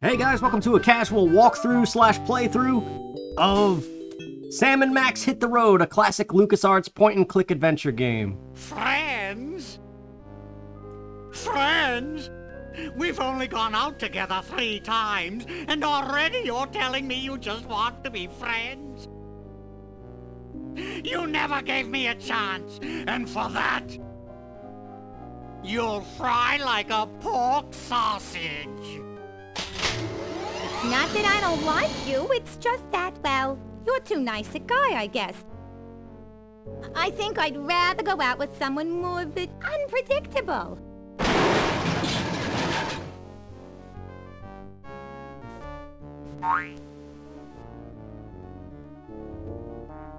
Hey guys, welcome to a casual walkthrough slash playthrough of Sam and Max Hit the Road, a classic LucasArts point-and-click adventure game. Friends? Friends? We've only gone out together 3 times, and already you're telling me you just want to be friends? You never gave me a chance, and for that, you'll fry like a pork sausage. Not that I don't like you, it's just that, well, you're too nice a guy, I guess. I think I'd rather go out with someone more of it unpredictable.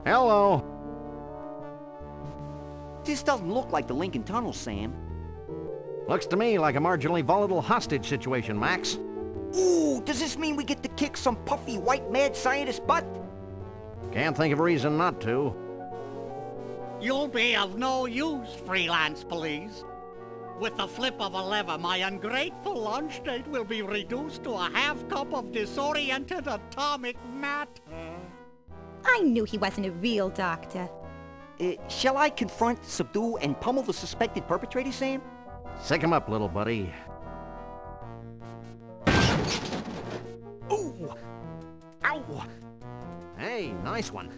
Hello. This doesn't look like the Lincoln Tunnel, Sam. Looks to me like a marginally volatile hostage situation, Max. Ooh, does this mean we get to kick some puffy white mad scientist butt? Can't think of a reason not to. You'll be of no use, freelance police. With the flip of a lever, my ungrateful lunch date will be reduced to a half cup of disoriented atomic matter. I knew he wasn't a real doctor. Shall I confront, subdue, and pummel the suspected perpetrator, Sam? Sick him up, little buddy. Ooh! Ow! Hey, nice one.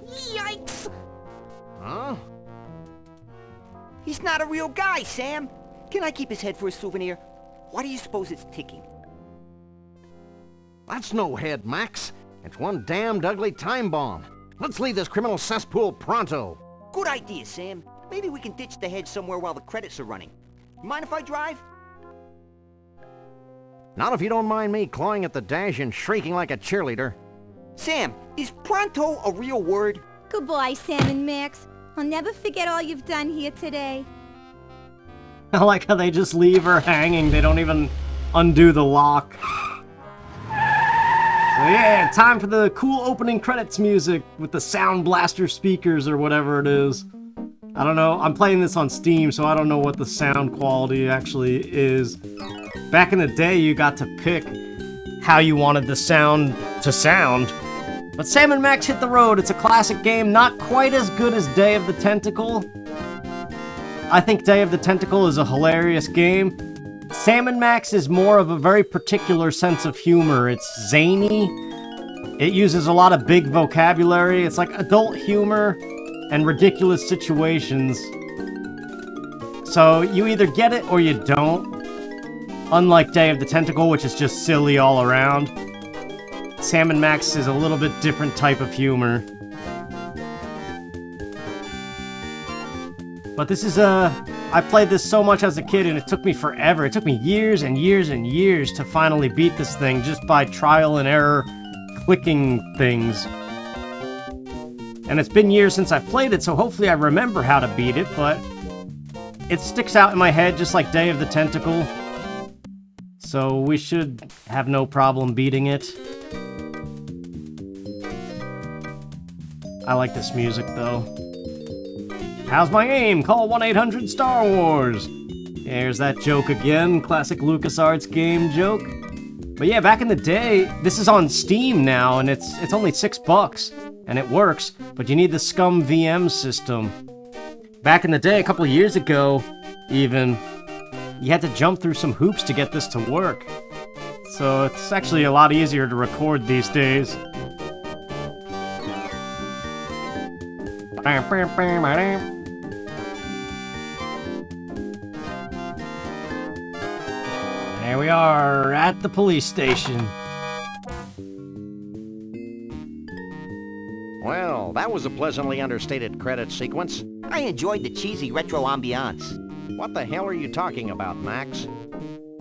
Yikes! Huh? He's not a real guy, Sam! Can I keep his head for a souvenir? Why do you suppose it's ticking? That's no head, Max. It's one damned ugly time bomb. Let's leave this criminal cesspool pronto. Good idea, Sam. Maybe we can ditch the head somewhere while the credits are running. Mind if I drive? Not if you don't mind me clawing at the dash and shrieking like a cheerleader. Sam, is pronto a real word? Goodbye, Sam and Max. I'll never forget all you've done here today. I like how they just leave her hanging. They don't even undo the lock. So yeah, time for the cool opening credits music with the Sound Blaster speakers or whatever it is. I don't know. I'm playing this on Steam, so I don't know what the sound quality actually is. Back in the day, you got to pick how you wanted the sound to sound. But Sam and Max Hit the Road, it's a classic game, not quite as good as Day of the Tentacle. I think Day of the Tentacle is a hilarious game. Sam and Max is more of a very particular sense of humor. It's zany. It uses a lot of big vocabulary. It's like adult humor and ridiculous situations. So you either get it or you don't. Unlike Day of the Tentacle, which is just silly all around. Sam and Max is a little bit different type of humor. But this is I played this so much as a kid and it took me forever. It took me years and years and years to finally beat this thing just by trial and error clicking things. And it's been years since I've played it, so hopefully I remember how to beat it, but it sticks out in my head just like Day of the Tentacle. So we should have no problem beating it. I like this music though. How's my aim? Call 1-800-STAR-WARS. There's that joke again, classic LucasArts game joke. But yeah, back in the day, this is on Steam now, and it's only $6, and it works, but you need the Scum VM system. Back in the day, a couple of years ago, even, you had to jump through some hoops to get this to work. So it's actually a lot easier to record these days. There we are, at the police station. Well, that was a pleasantly understated credit sequence. I enjoyed the cheesy retro ambiance. What the hell are you talking about, Max?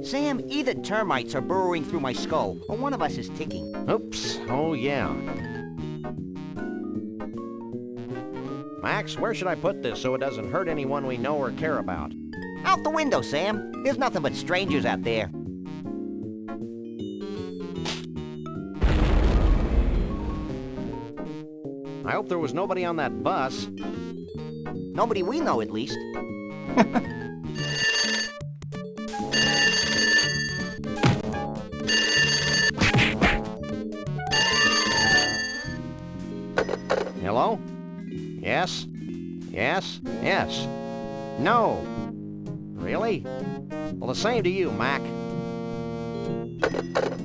Sam, either termites are burrowing through my skull, or one of us is ticking. Oops. Oh, yeah. Max, where should I put this so it doesn't hurt anyone we know or care about? Out the window, Sam. There's nothing but strangers out there. I hope there was nobody on that bus. Nobody we know, at least. Hello? Yes? Yes? Yes? No. Really? Well, the same to you, Mac.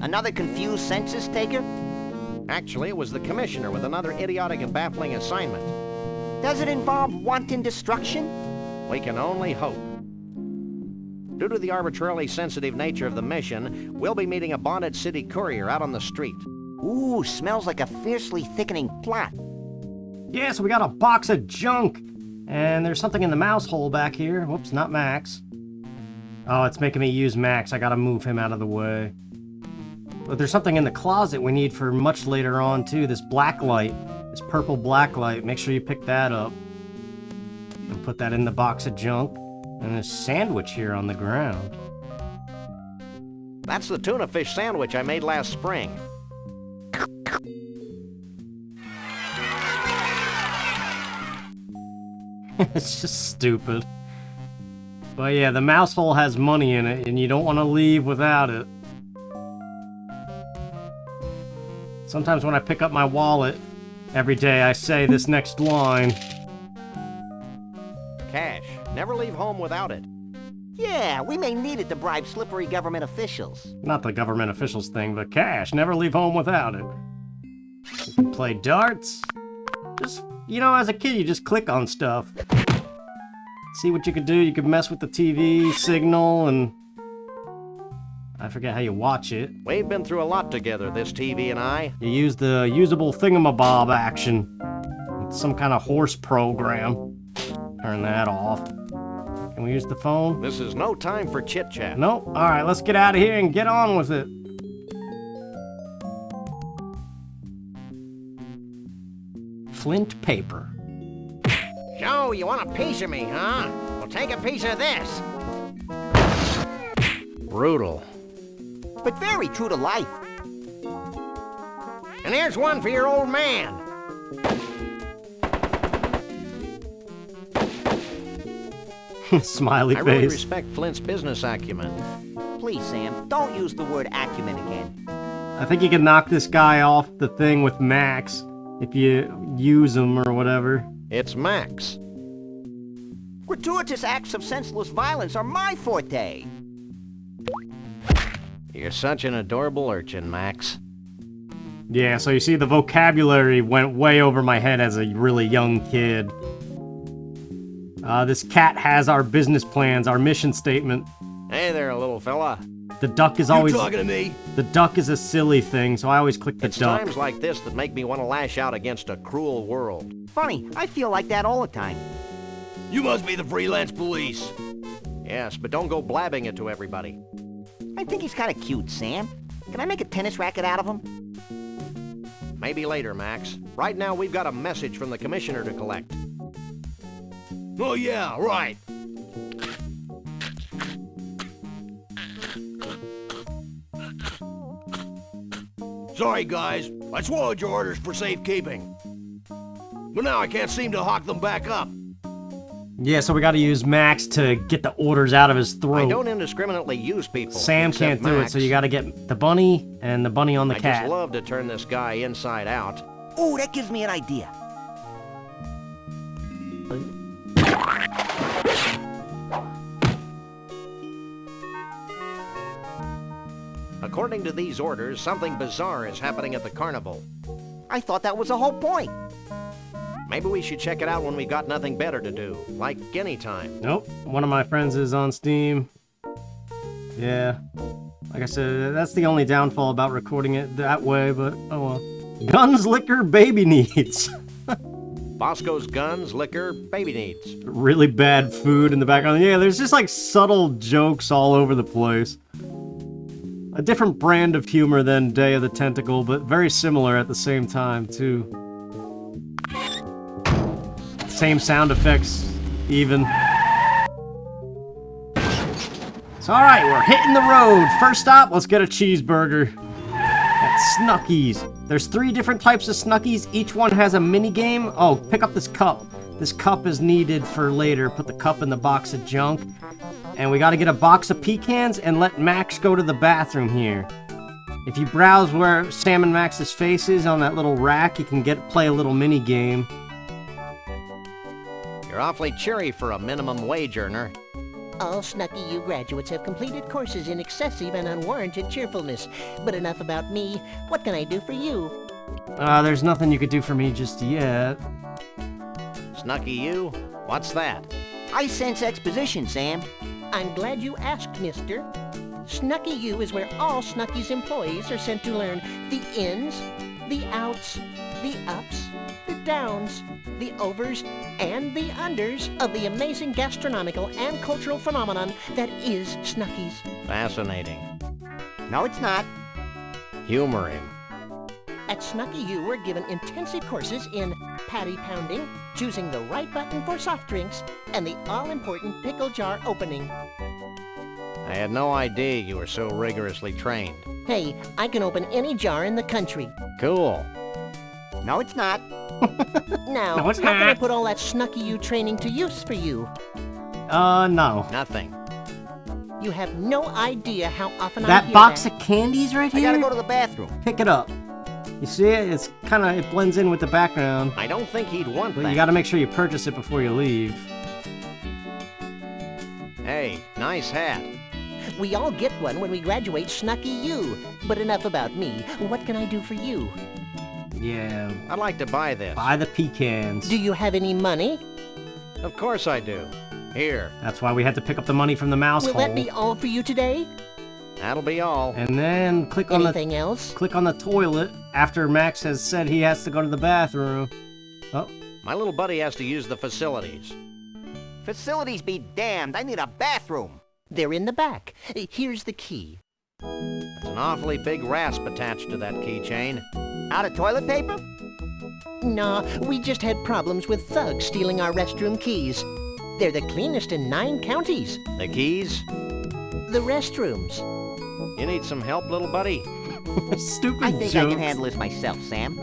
Another confused census taker? Actually, it was the commissioner with another idiotic and baffling assignment. Does it involve wanton destruction? We can only hope. Due to the arbitrarily sensitive nature of the mission, we'll be meeting a bonded city courier out on the street. Ooh, smells like a fiercely thickening plot. Yeah, so we got a box of junk. And there's something in the mouse hole back here. Whoops, not Max. Oh, it's making me use Max. I gotta move him out of the way. But there's something in the closet we need for much later on, too. This black light. This purple black light. Make sure you pick that up. And put that in the box of junk. And a sandwich here on the ground. That's the tuna fish sandwich I made last spring. It's just stupid. But yeah, the mouse hole has money in it, and you don't want to leave without it. Sometimes when I pick up my wallet, every day I say this next line. Cash. Never leave home without it. Yeah, we may need it to bribe slippery government officials. Not the government officials thing, but cash. Never leave home without it. You can play darts. Just, you know, as a kid, you just click on stuff. See what you could do. You could mess with the TV signal, and I forget how you watch it. We've been through a lot together, this TV and I. You use the usable thingamabob action. It's some kind of horse program. Turn that off. Can we use the phone? This is no time for chit-chat. Nope. Alright, let's get out of here and get on with it. Flint paper. So, you want a piece of me, huh? Well, take a piece of this. Brutal. But very true to life. And here's one for your old man. Smiley I face. really respect Flint's business acumen. Please, Sam, don't use the word acumen again. I think you can knock this guy off the thing with Max if you use him or whatever. It's Max. Gratuitous acts of senseless violence are my forte. You're such an adorable urchin, Max. Yeah, so you see the vocabulary went way over my head as a really young kid. This cat has our business plans, our mission statement. Hey there, little fella. The duck is always... You talking to me? The duck is a silly thing, so I always click the It's duck. times like this that make me want to lash out against a cruel world. Funny, I feel like that all the time. You must be the freelance police. Yes, but don't go blabbing it to everybody. I think he's kind of cute, Sam. Can I make a tennis racket out of him? Maybe later, Max. Right now, we've got a message from the commissioner to collect. Oh yeah, right. Sorry, guys. I swallowed your orders for safekeeping. But now I can't seem to hawk them back up. Yeah, so we gotta use Max to get the orders out of his throat. I don't indiscriminately use people. Sam except can't do Max. it, so you gotta get the bunny and the bunny on the I cat. just love to turn this guy inside out. Ooh, that gives me an idea. According to these orders, something bizarre is happening at the carnival. I thought that was the whole point. Maybe we should check it out when we got nothing better to do, like any time. Nope, one of my friends is on Steam. Yeah, like I said, that's the only downfall about recording it that way, but oh well. Guns, liquor, baby needs. Bosco's guns, liquor, baby needs. Really bad food in the background. Yeah, there's just like subtle jokes all over the place. A different brand of humor than Day of the Tentacle, but very similar at the same time, too. Same sound effects, even. So, alright, we're hitting the road. First stop, let's get a cheeseburger at Snuckies. There's 3 different types of Snuckies. Each one has a mini game. Oh, pick up this cup. This cup is needed for later. Put the cup in the box of junk. And we gotta get a box of pecans and let Max go to the bathroom here. If you browse where Sam and Max's face is on that little rack, you can play a little mini game. You're awfully cheery for a minimum wage earner. All Snucky U graduates have completed courses in excessive and unwarranted cheerfulness. But enough about me. What can I do for you? There's nothing you could do for me just yet. Snucky U? What's that? I sense exposition, Sam. I'm glad you asked, mister. Snucky U is where all Snucky's employees are sent to learn the ins, the outs, the ups, the downs, the overs, and the unders of the amazing gastronomical and cultural phenomenon that is Snucky's. Fascinating. No, it's not. Humor him. At Snucky U, we're given intensive courses in patty pounding, choosing the right button for soft drinks, and the all-important pickle jar opening. I had no idea you were so rigorously trained. Hey, I can open any jar in the country. Cool. No, it's not. Now, No, it's how can I not. put all that Snucky U training to use for you? No. Nothing. You have no idea how often I That hear box that. of candies right I gotta here? go to the bathroom. Pick it up. You see it? It blends in with the background. I don't think he'd want But that. you gotta make sure you purchase it before you leave. Hey, nice hat. We all get one when we graduate Snucky U. But enough about me. What can I do for you? Yeah, I'd like to buy this. buy the pecans. Do you have any money? Of course I do. Here, That's why we had to pick up the money from the mouse Will hole. that be all for you today? that'll be all. And then click on Anything else? the toilet after Max has said he has to go to the bathroom. Oh, My little buddy has to use the facilities. Facilities be damned. I need a bathroom. They're in the back. Here's the key. There's an awfully big rasp attached to that keychain. Out of toilet paper? Nah, we just had problems with thugs stealing our restroom keys. They're the cleanest in 9 counties. The keys? The restrooms. You need some help, little buddy? stupid I think jokes. I can handle this myself, Sam.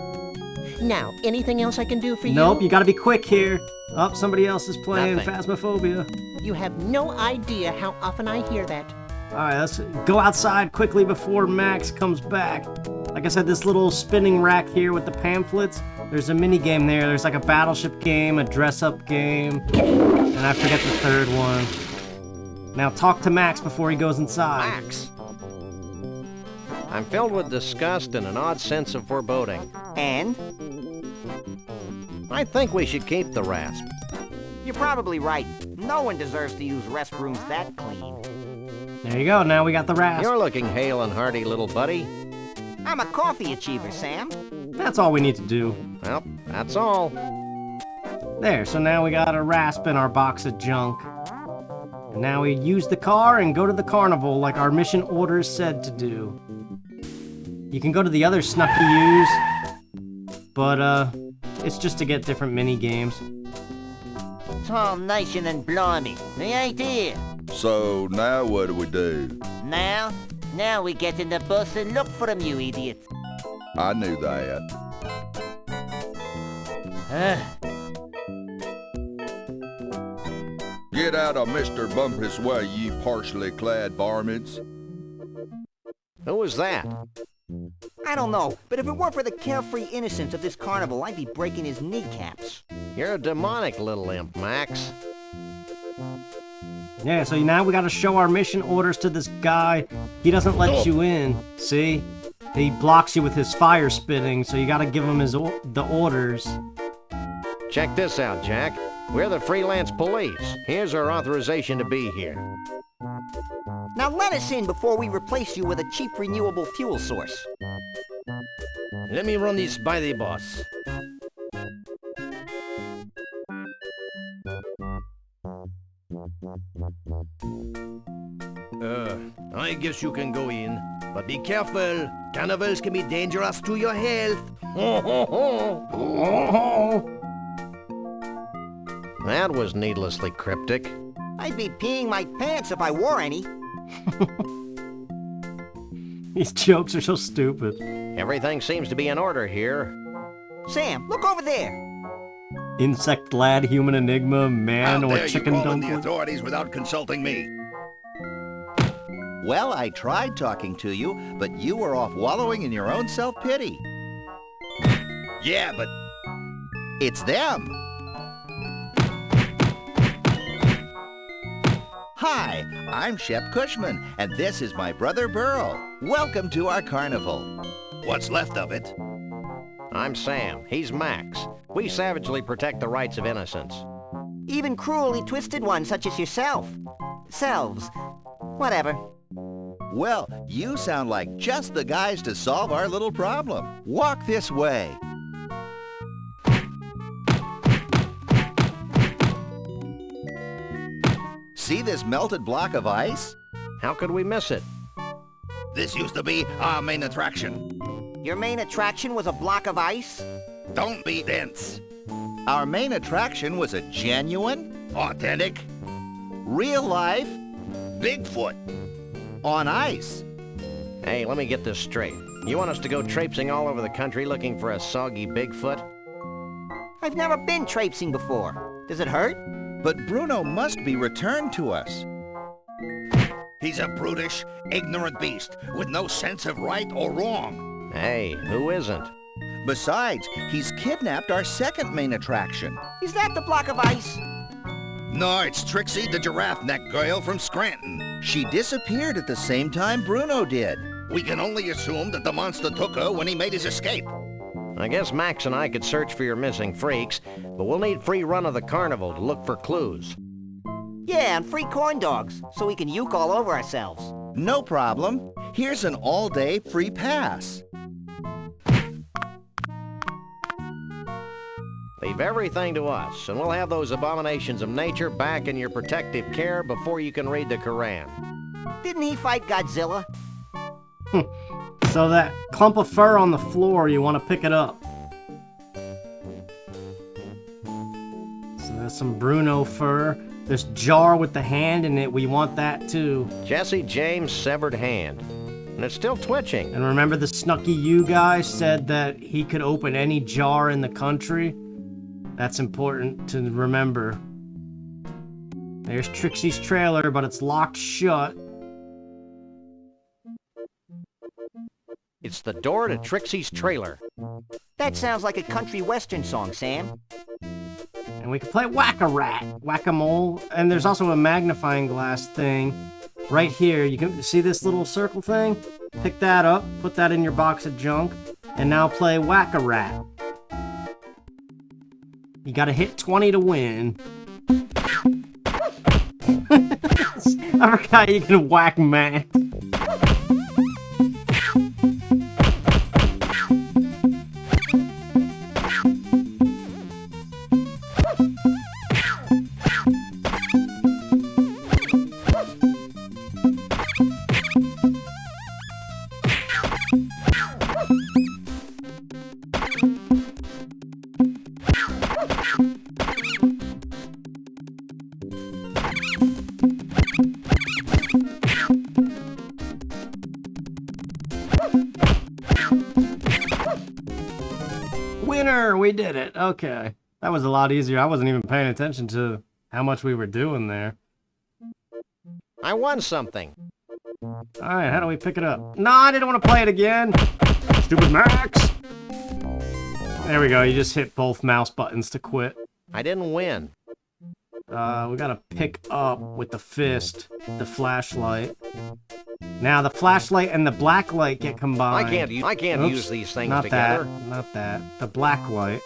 Now, anything else I can do for you? Nope, you gotta be quick here. Oh, somebody else is playing Nothing. Phasmophobia. You have no idea how often I hear that. Alright, let's go outside quickly before Max comes back. Like I said, this little spinning rack here with the pamphlets, there's a mini game there. There's like a battleship game, a dress-up game, and I forget the third one. Now talk to Max before he goes inside. Max! I'm filled with disgust and an odd sense of foreboding. And? I think we should keep the rasp. You're probably right. No one deserves to use restrooms that clean. There you go, now we got the rasp. You're looking hale and hearty, little buddy. I'm a coffee achiever, Sam. That's all we need to do. Well, that's all. There, so now we got a rasp in our box of junk. And now we use the car and go to the carnival like our mission orders said to do. You can go to the other Snucky U's, but it's just to get different mini games. Tall nation and blimey. The idea. So now what do we do? Now we get in the bus and look for them, you idiot. I knew that. Get out of Mr. Bumpus' way, you partially clad varmints. Who was that? I don't know, but if it weren't for the carefree innocence of this carnival, I'd be breaking his kneecaps. You're a demonic little imp, Max. Yeah, so now we gotta show our mission orders to this guy. He doesn't let you in, see? He blocks you with his fire spitting, so you gotta give him the orders. Check this out, Jack. We're the freelance police. Here's our authorization to be here. Now let us in before we replace you with a cheap renewable fuel source. Let me run this by the boss. I guess you can go in, but be careful. Carnivals can be dangerous to your health. That was needlessly cryptic. I'd be peeing my pants if I wore any. These jokes are so stupid. Everything seems to be in order here. Sam, look over there. Insect lad, human enigma, man, How or dare you chicken call in the dumpling. authorities without consulting me? Well, I tried talking to you, but you were off wallowing in your own self-pity. Yeah, but It's them. Hi, I'm Shep Cushman, and this is my brother Burl. Welcome to our carnival. What's left of it? I'm Sam. He's Max. We savagely protect the rights of innocents. Even cruelly twisted ones such as yourself. Selves. Whatever. Well, you sound like just the guys to solve our little problem. Walk this way. See this melted block of ice? How could we miss it? This used to be our main attraction. Your main attraction was a block of ice? Don't be dense. Our main attraction was a genuine, authentic, real-life Bigfoot on ice. Hey, let me get this straight. You want us to go traipsing all over the country looking for a soggy Bigfoot? I've never been traipsing before. Does it hurt? But Bruno must be returned to us. He's a brutish, ignorant beast with no sense of right or wrong. Hey, who isn't? Besides, he's kidnapped our second main attraction. Is that the block of ice? No, it's Trixie, the giraffe neck girl from Scranton. She disappeared at the same time Bruno did. We can only assume that the monster took her when he made his escape. I guess Max and I could search for your missing freaks, but we'll need free run of the carnival to look for clues. Yeah, and free corn dogs, so we can uke all over ourselves. No problem. Here's an all-day free pass. Leave everything to us, and we'll have those abominations of nature back in your protective care before you can read the Koran. Didn't he fight Godzilla? So that clump of fur on the floor, you want to pick it up. So there's some Bruno fur. This jar with the hand in it, we want that too. Jesse James' severed hand. And it's still twitching. And remember the Snucky U guy said that he could open any jar in the country? That's important to remember. There's Trixie's trailer, but it's locked shut. It's the door to Trixie's trailer. That sounds like a country western song, Sam. And we can play Whack-A-Rat, Whack-A-Mole, and there's also a magnifying glass thing right here. You can see this little circle thing? Pick that up, put that in your box of junk, and now play Whack-A-Rat. You gotta hit 20 to win. I forgot you can whack Max. Winner! We did it. Okay. That was a lot easier. I wasn't even paying attention to how much we were doing there. I won something. Alright, how do we pick it up? No, I didn't want to play it again. Stupid Max! There we go. You just hit both mouse buttons to quit. I didn't win. We gotta pick up with the fist the flashlight. Now the flashlight and the black light get combined. I can't Oops, use these things not together. Not that. The black light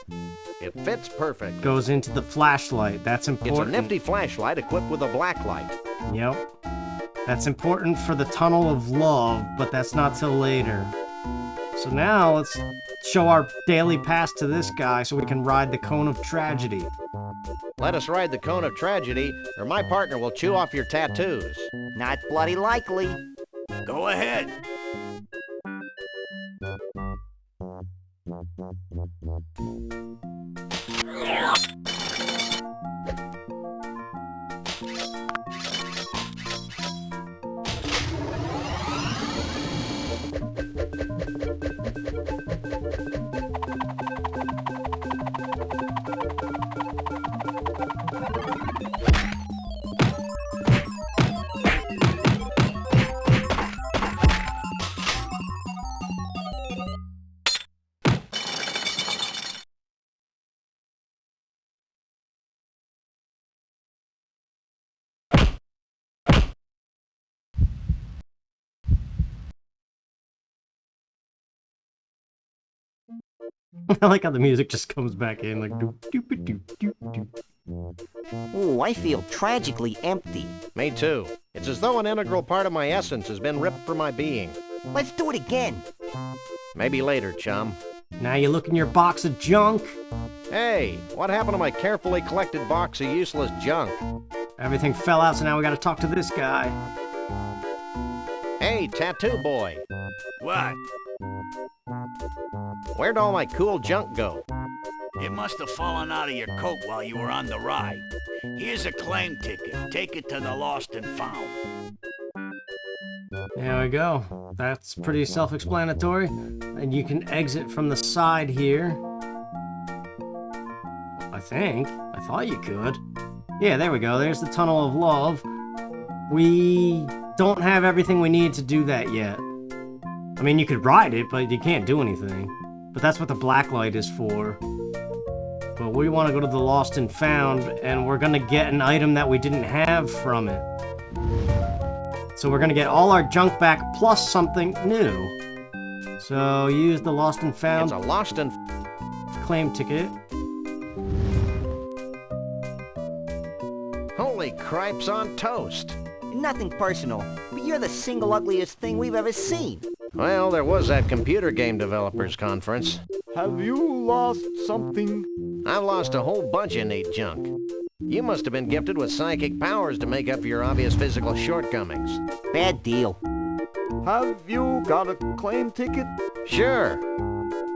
It fits perfect. goes into the flashlight. That's It's a important. nifty flashlight equipped with a black light. Yep. That's important for the tunnel of love, but that's not till later. So now let's show our daily pass to this guy so we can ride the cone of tragedy. Let us ride the cone of tragedy, or my partner will chew off your tattoos. Not bloody likely. Go ahead. I like how the music just comes back in, like doop doop doop doop doop. Ooh, I feel tragically empty. Me too. It's as though an integral part of my essence has been ripped from my being. Let's do it again. Maybe later, chum. Now you look in your box of junk. Hey, what happened to my carefully collected box of useless junk? Everything fell out, so now we gotta talk to this guy. Hey, tattoo boy. What? Where'd all my cool junk go? It must have fallen out of your coat while you were on the ride. Here's a claim ticket. Take it to the Lost and Found. There we go. That's pretty self-explanatory. And you can exit from the side here. I think. I thought you could. Yeah, there we go. There's the Tunnel of Love. We don't have everything we need to do that yet. I mean, you could ride it, but you can't do anything. But that's what the black light is for. But we want to go to the Lost and Found, and we're going to get an item that we didn't have from it. So we're going to get all our junk back plus something new. So use the Lost and Found. It's a Lost and claim ticket. Holy cripes on toast. Nothing personal, but you're the single ugliest thing we've ever seen. Well, there was that computer game developers conference. Have you lost something? I've lost a whole bunch of neat junk. You must have been gifted with psychic powers to make up for your obvious physical shortcomings. Bad deal. Have you got a claim ticket? Sure.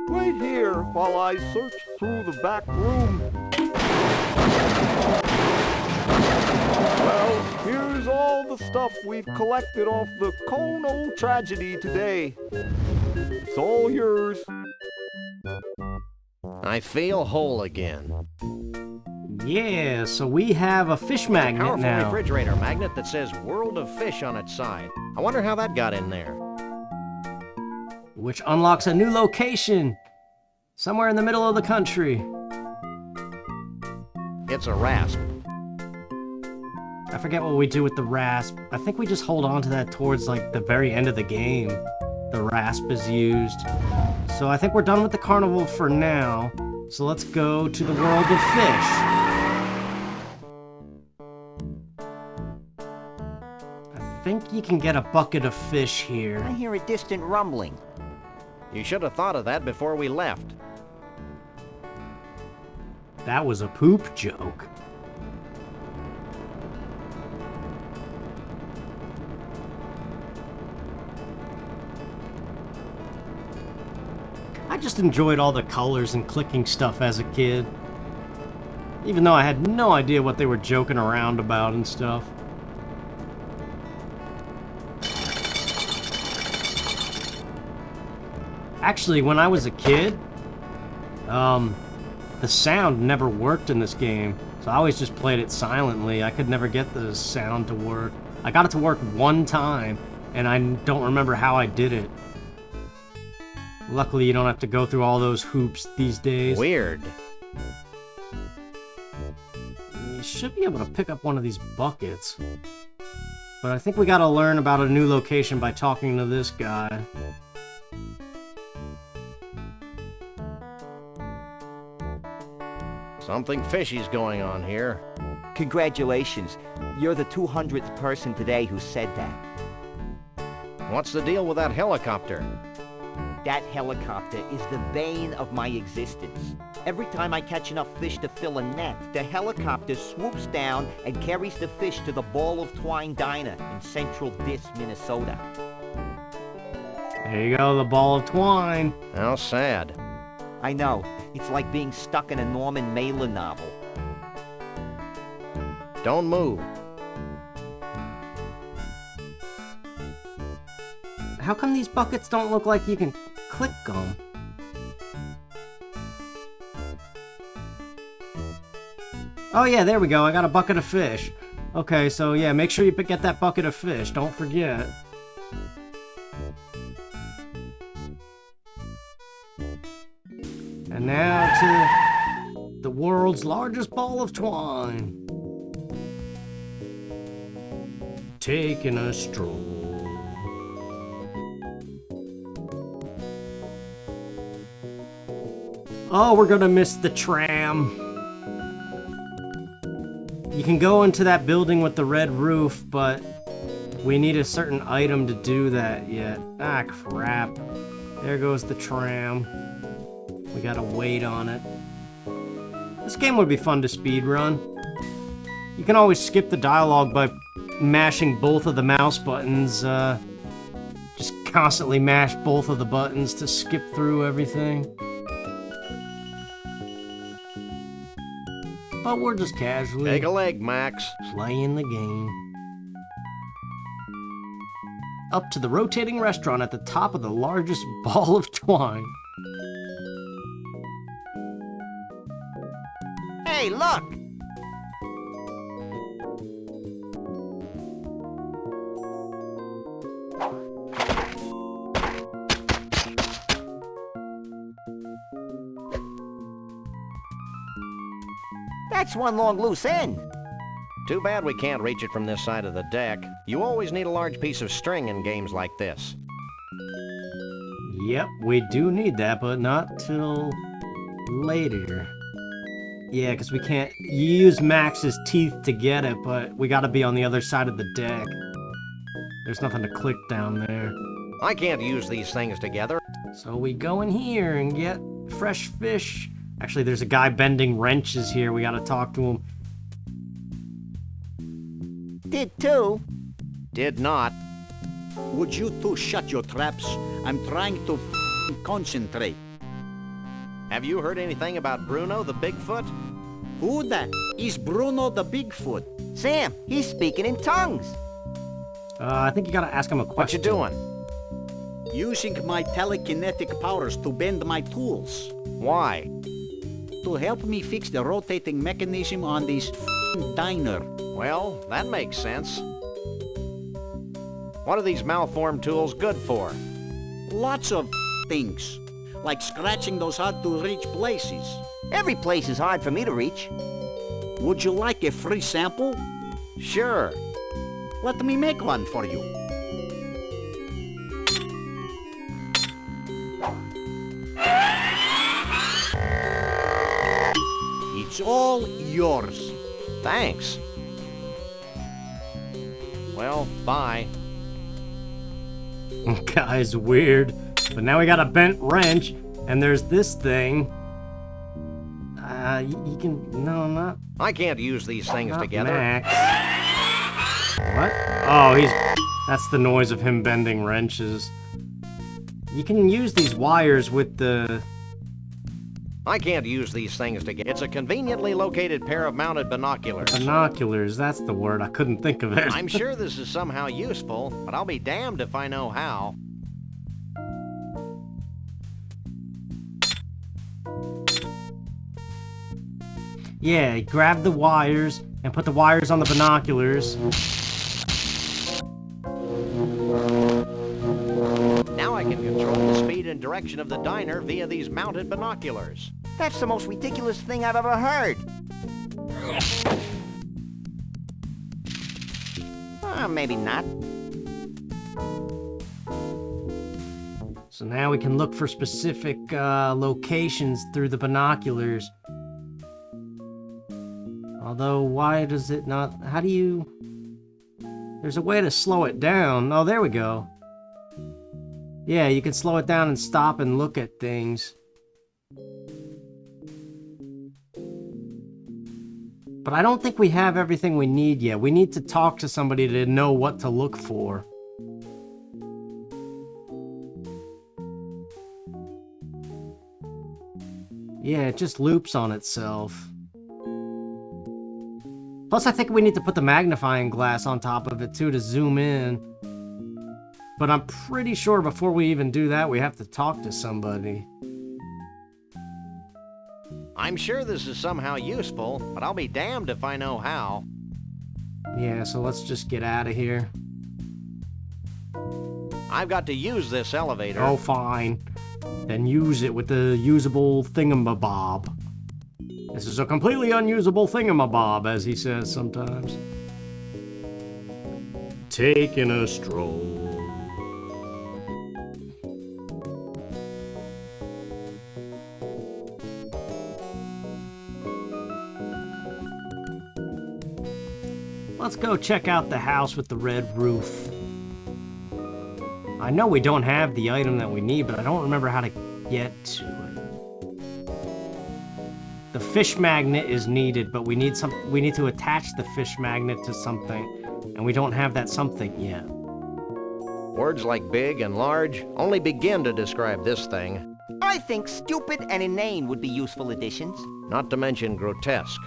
Wait here while I search through the back room. Well, here's all the stuff we've collected off the Kono tragedy today. It's all yours. I feel whole again. Yeah, so we have a fish magnet Powerful now. refrigerator magnet that says World of Fish on its side. I wonder how that got in there. Which unlocks a new location. Somewhere in the middle of the country. It's a rasp. I forget what we do with the rasp. I think we just hold on to that towards like the very end of the game. The rasp is used. So I think we're done with the carnival for now. So let's go to the World of Fish. I think you can get a bucket of fish here. I hear a distant rumbling. You should have thought of that before we left. That was a poop joke. I just enjoyed all the colors and clicking stuff as a kid. Even though I had no idea what they were joking around about and stuff. Actually, when I was a kid, the sound never worked in this game. So I always just played it silently. I could never get the sound to work. I got it to work one time, and I don't remember how I did it. Luckily, you don't have to go through all those hoops these days. Weird. You should be able to pick up one of these buckets. But I think we gotta learn about a new location by talking to this guy. Something fishy's going on here. Congratulations. You're the 200th person today who said that. What's the deal with that helicopter? That helicopter is the bane of my existence. Every time I catch enough fish to fill a net, the helicopter swoops down and carries the fish to the Ball of Twine Diner in central Dis, Minnesota. There you go, the Ball of Twine. How sad. I know. It's like being stuck in a Norman Mailer novel. Don't move. How come these buckets don't look like you can click them? Oh yeah, there we go. I got a bucket of fish. Okay, so yeah, make sure you get that bucket of fish. Don't forget. And now to the world's largest ball of twine. Taking a stroll. Oh, we're gonna miss the tram. You can go into that building with the red roof, but we need a certain item to do that yet. Ah, crap. There goes the tram. We gotta wait on it. This game would be fun to speedrun. You can always skip the dialogue by mashing both of the mouse buttons. Just constantly mash both of the buttons to skip through everything. But we're just casually Take a leg, Max. playing the game. Up to the rotating restaurant at the top of the largest ball of twine. Hey, look! That's one long loose end. Too bad we can't reach it from this side of the deck. You always need a large piece of string in games like this. Yep, we do need that, but not till later. Yeah, because we can't use Max's teeth to get it, but we gotta be on the other side of the deck. There's nothing to click down there. I can't use these things together. So we go in here and get fresh fish. Actually, there's a guy bending wrenches here. We gotta talk to him. Did too. Did not. Would you two shut your traps? I'm trying to concentrate. Have you heard anything about Bruno the Bigfoot? Who that? Is Bruno the Bigfoot? Sam, he's speaking in tongues. I think you gotta ask him a question. What you doing? Using my telekinetic powers to bend my tools. Why? To help me fix the rotating mechanism on this diner. Well, that makes sense. What are these malformed tools good for? Lots of things. Like scratching those hard-to-reach places. Every place is hard for me to reach. Would you like a free sample? Sure. Let me make one for you. It's all yours. Thanks. Well, bye. Guy's weird. But now we got a bent wrench, and there's this thing. You can... No, not... I can't use these things not together. Max. What? Oh, he's... That's the noise of him bending wrenches. You can use these wires with the... I can't use these things together. It's a conveniently located pair of mounted binoculars. Binoculars, that's the word. I couldn't think of it. I'm sure this is somehow useful, but I'll be damned if I know how. Yeah, grab the wires and put the wires on the binoculars. Now I can control the speed and direction of the diner via these mounted binoculars. That's the most ridiculous thing I've ever heard. Maybe not. So now we can look for specific locations through the binoculars. Although, why does it not... How do you... There's a way to slow it down. Oh, there we go. Yeah, you can slow it down and stop and look at things. But I don't think we have everything we need yet. We need to talk to somebody to know what to look for. Yeah, it just loops on itself. Plus, I think we need to put the magnifying glass on top of it, too, to zoom in. But I'm pretty sure before we even do that, we have to talk to somebody. I'm sure this is somehow useful, but I'll be damned if I know how. Yeah, so let's just get out of here. I've got to use this elevator. Oh, fine. Then use it with the usable thingamabob. This is a completely unusable thingamabob, as he says sometimes. Taking a stroll. Let's go check out the house with the red roof. I know we don't have the item that we need, but I don't remember how to get to it. The fish magnet is needed, but we need to attach the fish magnet to something, and we don't have that something yet. Words like big and large only begin to describe this thing. I think stupid and inane would be useful additions. Not to mention grotesque.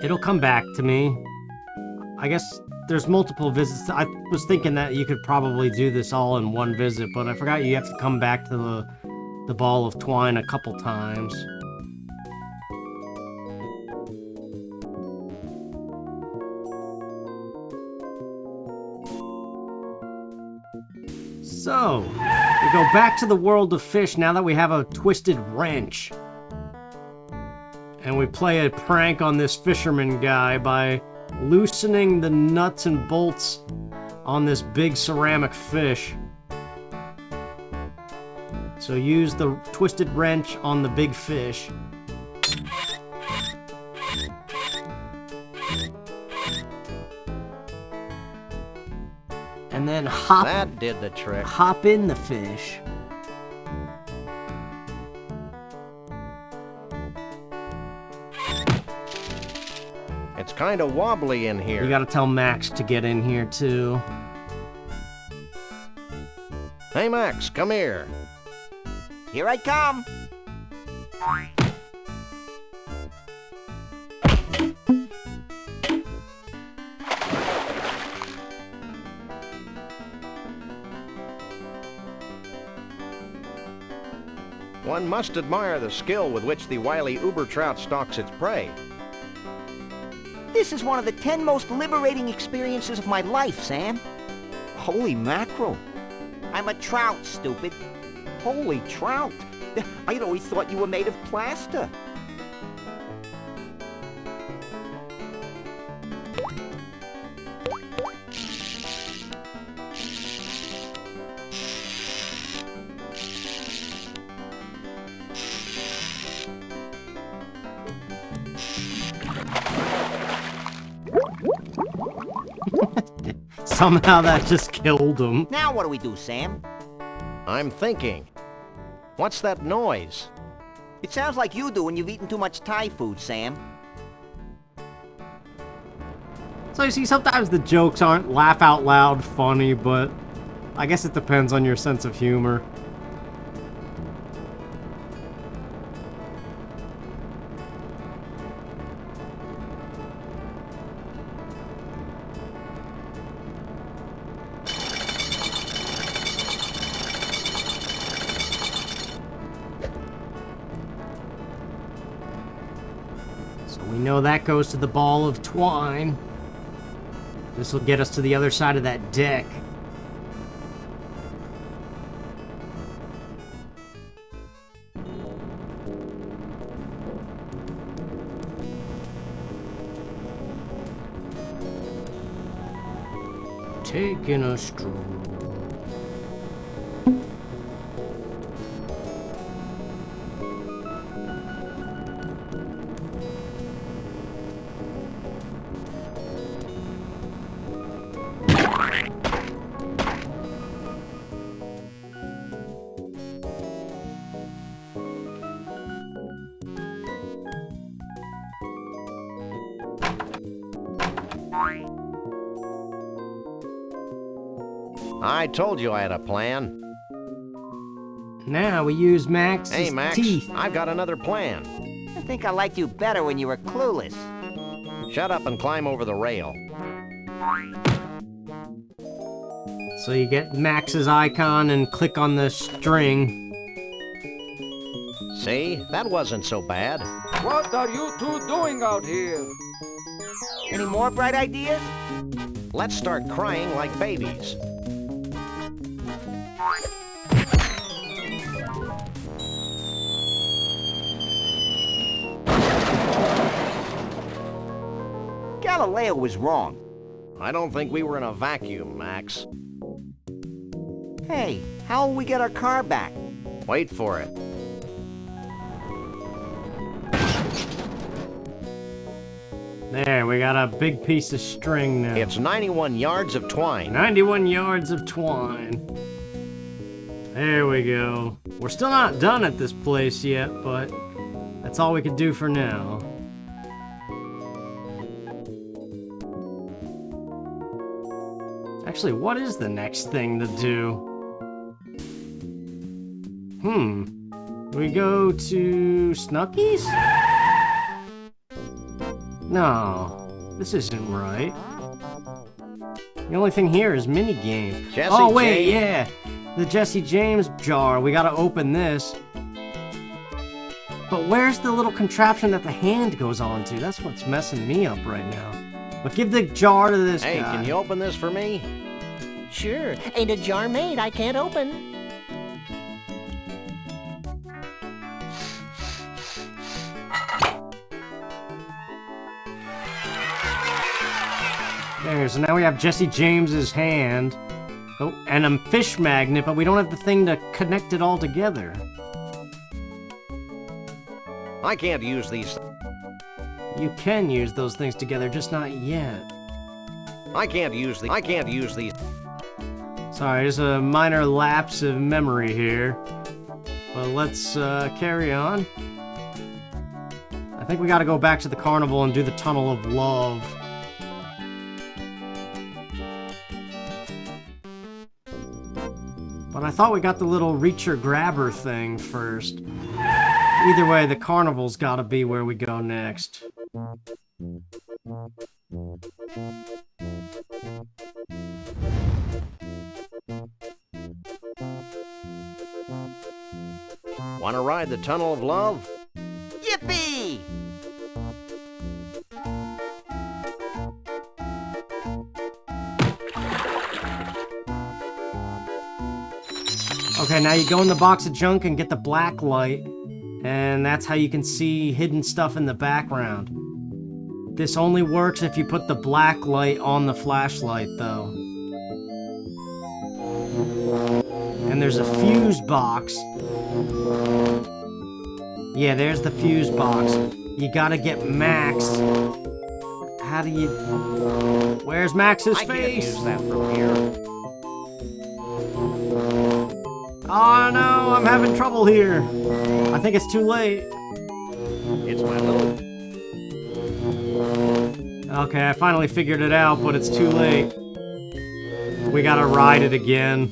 It'll come back to me. I guess there's multiple visits. I was thinking that you could probably do this all in one visit, but I forgot you have to come back to the ball of twine a couple times. So, we go back to the world of fish now that we have a twisted wrench. And we play a prank on this fisherman guy by loosening the nuts and bolts on this big ceramic fish. So use the twisted wrench on the big fish. And then That did the trick. Hop in the fish. It's kind of wobbly in here. You gotta tell Max to get in here too. Hey Max, come here. Here I come. One must admire the skill with which the wily uber trout stalks its prey. This is one of the 10 most liberating experiences of my life, Sam. Holy mackerel. I'm a trout, stupid. Holy trout. I'd always thought you were made of plaster. Somehow that just killed him. Now what do we do, Sam? I'm thinking. What's that noise? It sounds like you do when you've eaten too much Thai food, Sam. So you see, sometimes the jokes aren't laugh out loud funny, but I guess it depends on your sense of humor. We know that goes to the ball of twine. This will get us to the other side of that deck. Taking a stroll. I told you I had a plan. Now we use Max's Hey, Max, teeth. I've got another plan. I think I liked you better when you were clueless. Shut up and climb over the rail. So you get Max's icon and click on the string. See? That wasn't so bad. What are you two doing out here? Any more bright ideas? Let's start crying like babies. Galileo was wrong. I don't think we were in a vacuum, Max. Hey, how will we get our car back? Wait for it. There, we got a big piece of string now. It's 91 yards of twine. 91 yards of twine. There we go. We're still not done at this place yet, but that's all we could do for now. Actually, what is the next thing to do? We go to Snucky's? No, this isn't right. The only thing here is mini games. Oh wait, yeah, the Jesse James jar. We gotta open this. But where's the little contraption that the hand goes on to? That's what's messing me up right now. But give the jar to this guy. Hey, can you open this for me? Sure, ain't a jar made I can't open. There, so now we have Jesse James's hand. Oh, and a fish magnet, but we don't have the thing to connect it all together. I can't use these. You can use those things together, just not yet. I can't use these. Sorry, there's a minor lapse of memory here. But let's carry on. I think we gotta go back to the carnival and do the Tunnel of Love. But I thought we got the little reacher grabber thing first. Either way, the carnival's gotta be where we go next. Wanna ride the Tunnel of Love? Yippee! Okay, now you go in the box of junk and get the black light, and that's how you can see hidden stuff in the background. This only works if you put the black light on the flashlight, though. And there's a fuse box. Yeah, there's the fuse box. You gotta get Max. How do you... Where's Max's face? I can't use that from here. Oh no, I'm having trouble here. I think it's too late. It's my little... Okay, I finally figured it out, but it's too late. We gotta ride it again.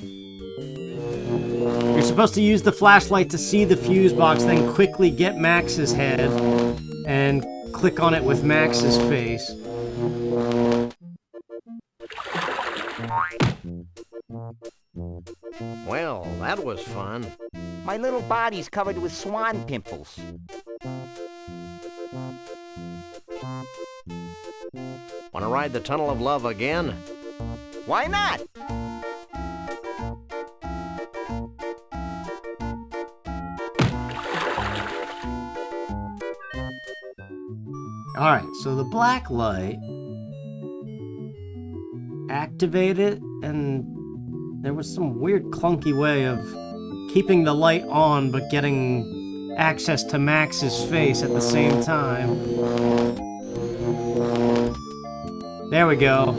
You're supposed to use the flashlight to see the fuse box, then quickly get Max's head and click on it with Max's face. Well, that was fun. My little body's covered with swan pimples. Wanna ride the Tunnel of Love again? Why not? Alright, so the black light, activate it, and there was some weird clunky way of keeping the light on but getting access to Max's face at the same time. There we go.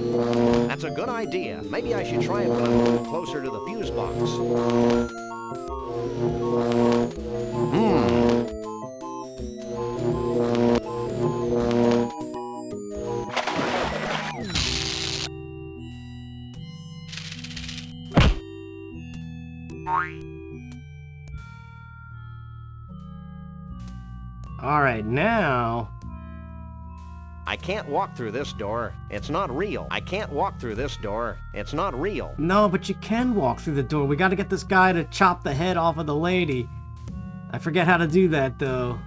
That's a good idea. Maybe I should try it when I'm a little closer to the fuse box. Alright, now... I can't walk through this door. It's not real. I can't walk through this door. It's not real. No, but you can walk through the door. We gotta get this guy to chop the head off of the lady. I forget how to do that, though.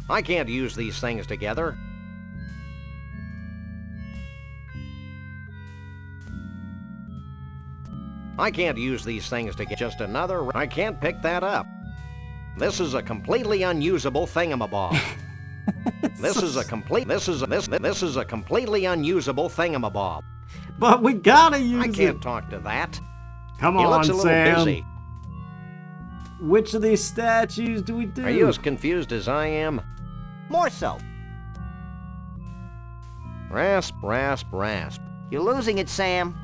I can't use these things together. I can't use these things to get just another... I can't pick that up. This is a completely unusable thingamabob. This is a completely unusable thingamabob. But we gotta use it. I can't talk to that. Come he on, looks a little Sam. busy. Which of these statues do we do? Are you as confused as I am? More so. Rasp, rasp, rasp. You're losing it, Sam.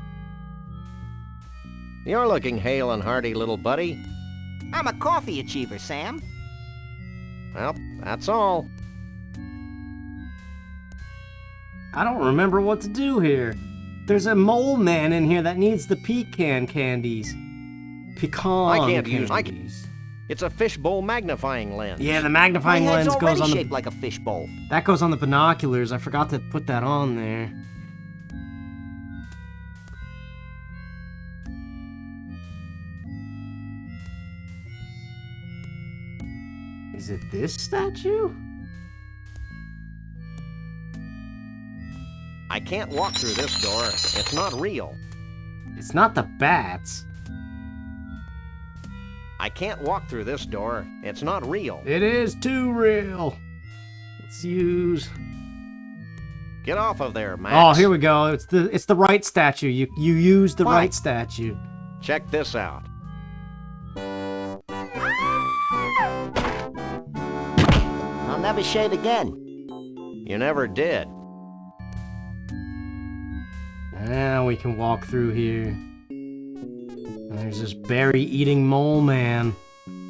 You're looking hale and hearty, little buddy. I'm a coffee achiever, Sam. Well, that's all. I don't remember what to do here. There's a mole man in here that needs the pecan candies. Pecan candies. It's a fishbowl magnifying lens. Yeah, the magnifying My head's lens goes on the... shaped like a fishbowl. That goes on the binoculars. I forgot to put that on there. Is it this statue? I can't walk through this door. It's not real. It's not the bats. I can't walk through this door. It's not real. It is too real. Let's use... Get off of there, Max. Oh, here we go. It's the right statue. You use the right statue. Check this out. I'll never shave again. You never did. Now we can walk through here. There's this berry-eating mole man.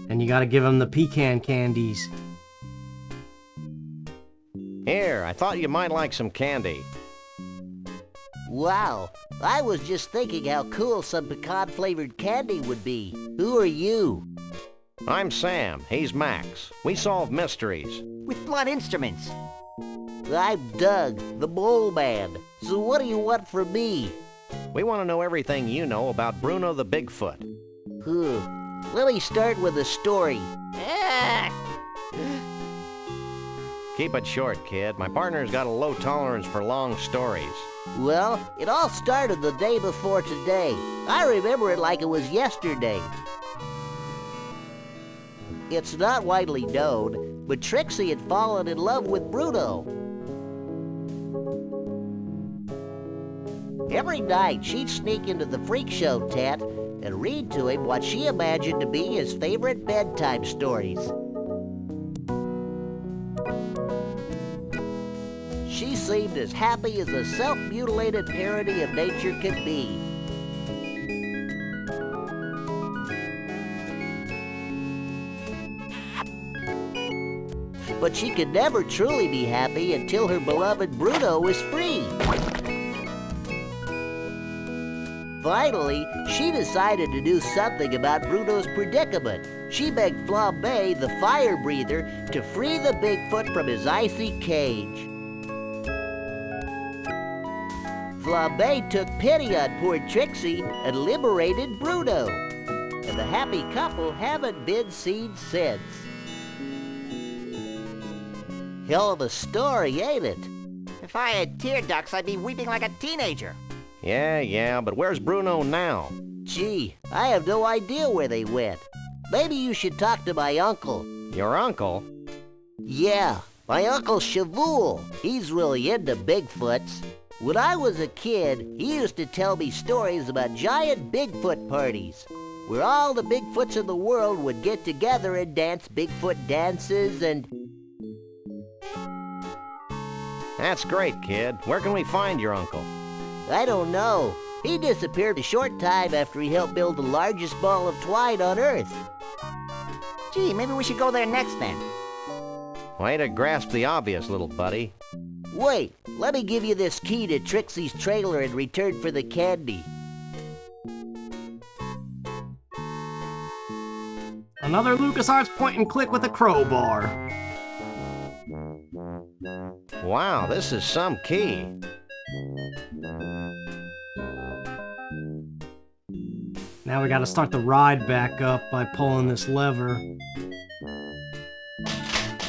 And you gotta give him the pecan candies. Here, I thought you might like some candy. Wow, I was just thinking how cool some pecan-flavored candy would be. Who are you? I'm Sam. He's Max. We solve mysteries. With blunt instruments. I'm Doug, the mole man. So what do you want from me? We want to know everything you know about Bruno the Bigfoot. Let me start with a story. Keep it short, kid. My partner's got a low tolerance for long stories. Well, it all started the day before today. I remember it like it was yesterday. It's not widely known, but Trixie had fallen in love with Bruno. Every night, she'd sneak into the freak show tent and read to him what she imagined to be his favorite bedtime stories. She seemed as happy as a self-mutilated parody of nature could be. But she could never truly be happy until her beloved Bruno was free. Finally, she decided to do something about Bruno's predicament. She begged Flambe, the fire breather, to free the Bigfoot from his icy cage. Flambe took pity on poor Trixie and liberated Bruno. And the happy couple haven't been seen since. Hell of a story, ain't it? If I had tear ducts, I'd be weeping like a teenager. Yeah, but where's Bruno now? Gee, I have no idea where they went. Maybe you should talk to my uncle. Your uncle? Yeah, my Uncle Shavul. He's really into Bigfoots. When I was a kid, he used to tell me stories about giant Bigfoot parties, where all the Bigfoots in the world would get together and dance Bigfoot dances and... That's great, kid. Where can we find your uncle? I don't know. He disappeared a short time after he helped build the largest ball of twine on Earth. Gee, maybe we should go there next then. Way to grasp the obvious, little buddy. Wait, let me give you this key to Trixie's trailer in return for the candy. Another LucasArts point and click with a crowbar. Wow, this is some key. Now we gotta start the ride back up by pulling this lever.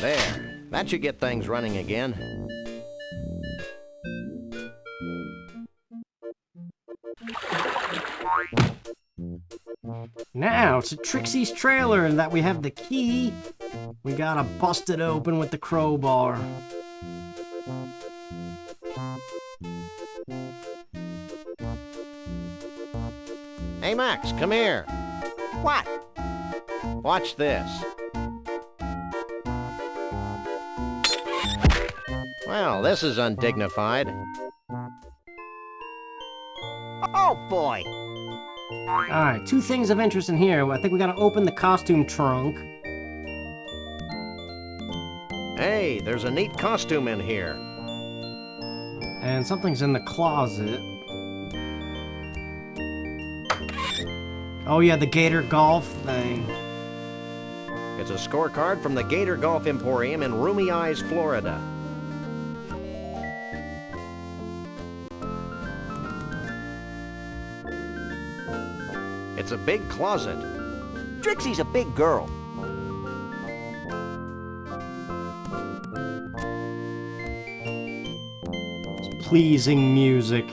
There. That should get things running again. Now, to Trixie's trailer, and that we have the key. We gotta bust it open with the crowbar. Hey, Max, come here. What? Watch this. Well, this is undignified. Oh, boy. Alright, two things of interest in here. I think we gotta open the costume trunk. Hey, there's a neat costume in here. And something's in the closet. Oh yeah, the Gator Golf thing. It's a scorecard from the Gator Golf Emporium in Roomy Eyes, Florida. It's a big closet. Trixie's a big girl. It's pleasing music.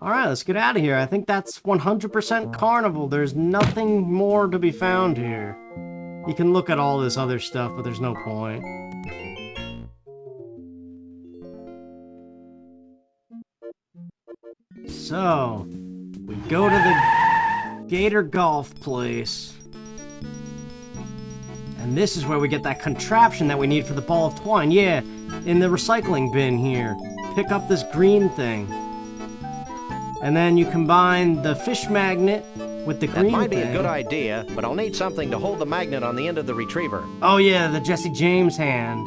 Alright, let's get out of here. I think that's 100% Carnival. There's nothing more to be found here. You can look at all this other stuff, but there's no point. So, we go to the Gator Golf place. And this is where we get that contraption that we need for the ball of twine. Yeah, in the recycling bin here. Pick up this green thing. And then you combine the fish magnet with the green thing. That might be a good idea, but I'll need something to hold the magnet on the end of the retriever. Oh yeah, the Jesse James hand.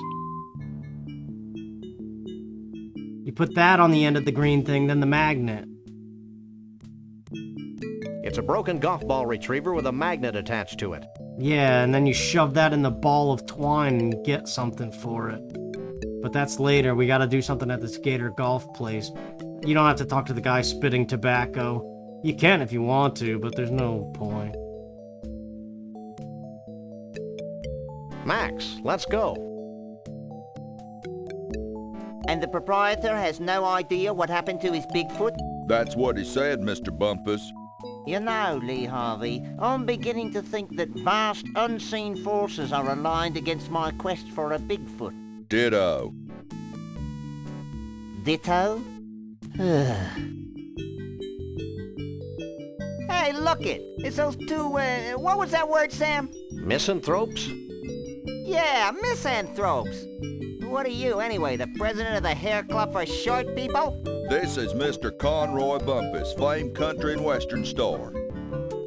You put that on the end of the green thing, then the magnet. It's a broken golf ball retriever with a magnet attached to it. Yeah, and then you shove that in the ball of twine and get something for it. But that's later. We gotta do something at this Gator Golf place. You don't have to talk to the guy spitting tobacco. You can if you want to, but there's no point. Max, let's go. And the proprietor has no idea what happened to his Bigfoot? That's what he said, Mr. Bumpus. You know, Lee Harvey, I'm beginning to think that vast unseen forces are aligned against my quest for a Bigfoot. Ditto. Ditto? Hey, look it! It's those two, what was that word, Sam? Misanthropes? Yeah, misanthropes. What are you, anyway, the president of the Hair Club for Short People? This is Mr. Conroy Bumpus, famed country and western star.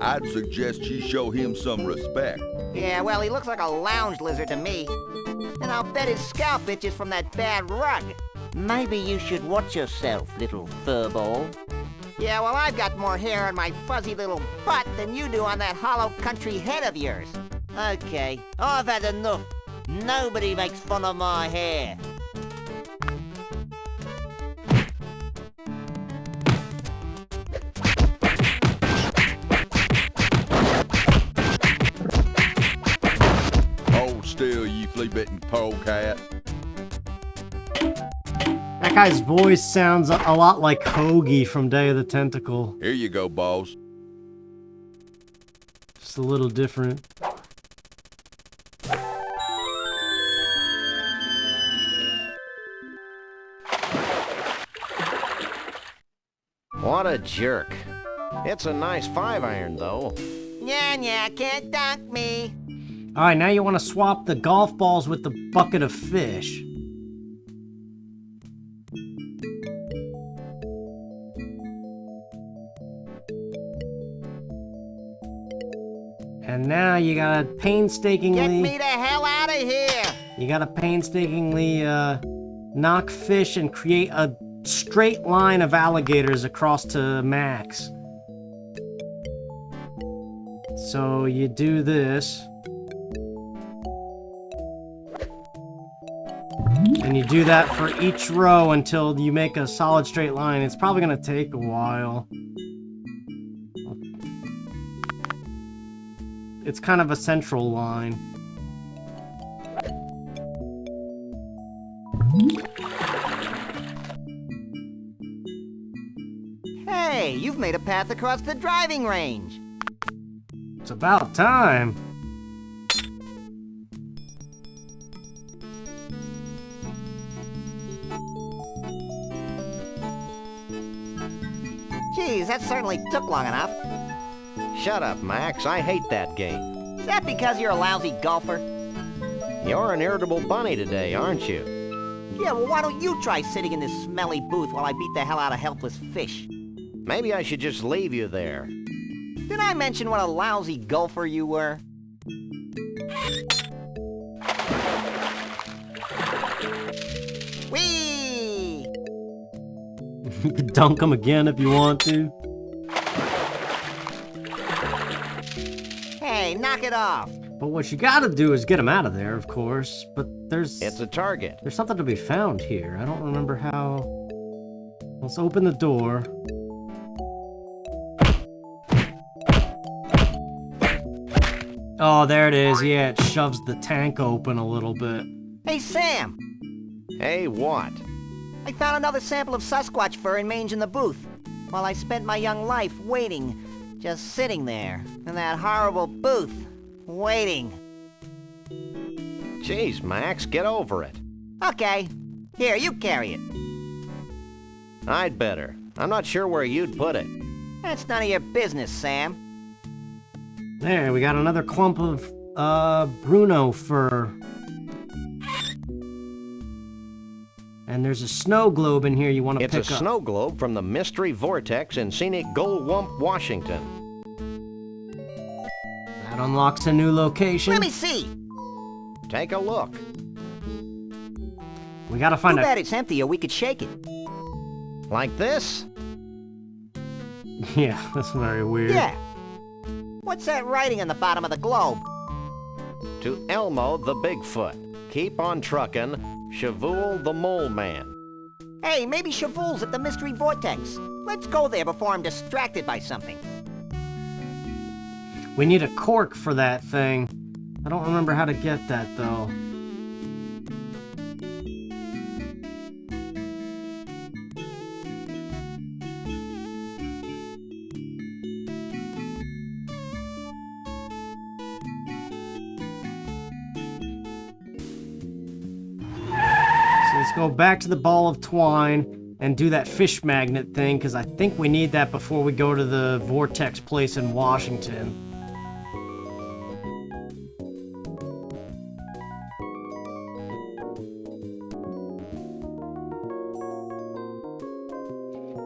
I'd suggest you show him some respect. Yeah, well, he looks like a lounge lizard to me. And I'll bet his scalp itches from that bad rug. Maybe you should watch yourself, little furball. Yeah, well, I've got more hair on my fuzzy little butt than you do on that hollow country head of yours. Okay, I've had enough. Nobody makes fun of my hair. Hold still, you flea-bitten polecat. That guy's voice sounds a lot like Hoagie from Day of the Tentacle. Here you go, boss. Just a little different. What a jerk. It's a nice 5-iron, though. Yeah, can't dunk me. Alright, now you want to swap the golf balls with the bucket of fish. And now you gotta painstakingly... Get me the hell out of here! You gotta painstakingly, knock fish and create a straight line of alligators across to Max. So you do this. And you do that for each row until you make a solid straight line. It's probably gonna take a while. It's kind of a central line. Hey, you've made a path across the driving range. It's about time. Geez, that certainly took long enough. Shut up, Max. I hate that game. Is that because you're a lousy golfer? You're an irritable bunny today, aren't you? Yeah, well, why don't you try sitting in this smelly booth while I beat the hell out of helpless fish? Maybe I should just leave you there. Did I mention what a lousy golfer you were? Whee! You can dunk them again if you want to. Hey, knock it off. But what you gotta do is get them out of there, of course. But It's a target. There's something to be found here. I don't remember how... Let's open the door. Oh, there it is. Yeah, it shoves the tank open a little bit. Hey, Sam! Hey, what? I found another sample of Sasquatch fur and mange in the booth, while I spent my young life waiting, just sitting there, in that horrible booth, waiting. Jeez, Max, get over it. Okay. Here, you carry it. I'd better. I'm not sure where you'd put it. That's none of your business, Sam. There, we got another clump of, Bruno fur. And there's a snow globe in here you want to pick up. It's a snow globe from the Mystery Vortex in scenic Goldwump, Washington. That unlocks a new location. Let me see. Take a look. We gotta find Too bad it's empty or we could shake it. Like this? Yeah, that's very weird. Yeah. What's that writing on the bottom of the globe? To Elmo the Bigfoot. Keep on truckin'. Shavul the Mole Man. Hey, maybe Shavul's at the Mystery Vortex. Let's go there before I'm distracted by something. We need a cork for that thing. I don't remember how to get that, though. Let's go back to the ball of twine and do that fish magnet thing, because I think we need that before we go to the Vortex place in Washington.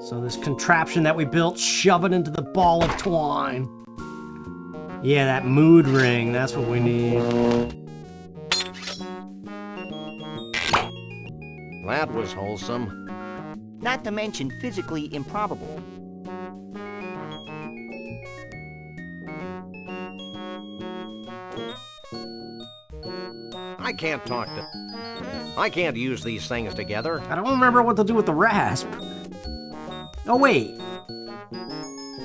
So this contraption that we built, shove it into the ball of twine. Yeah, that mood ring, that's what we need. That was wholesome. Not to mention physically improbable. I can't use these things together. I don't remember what to do with the rasp. Oh, wait.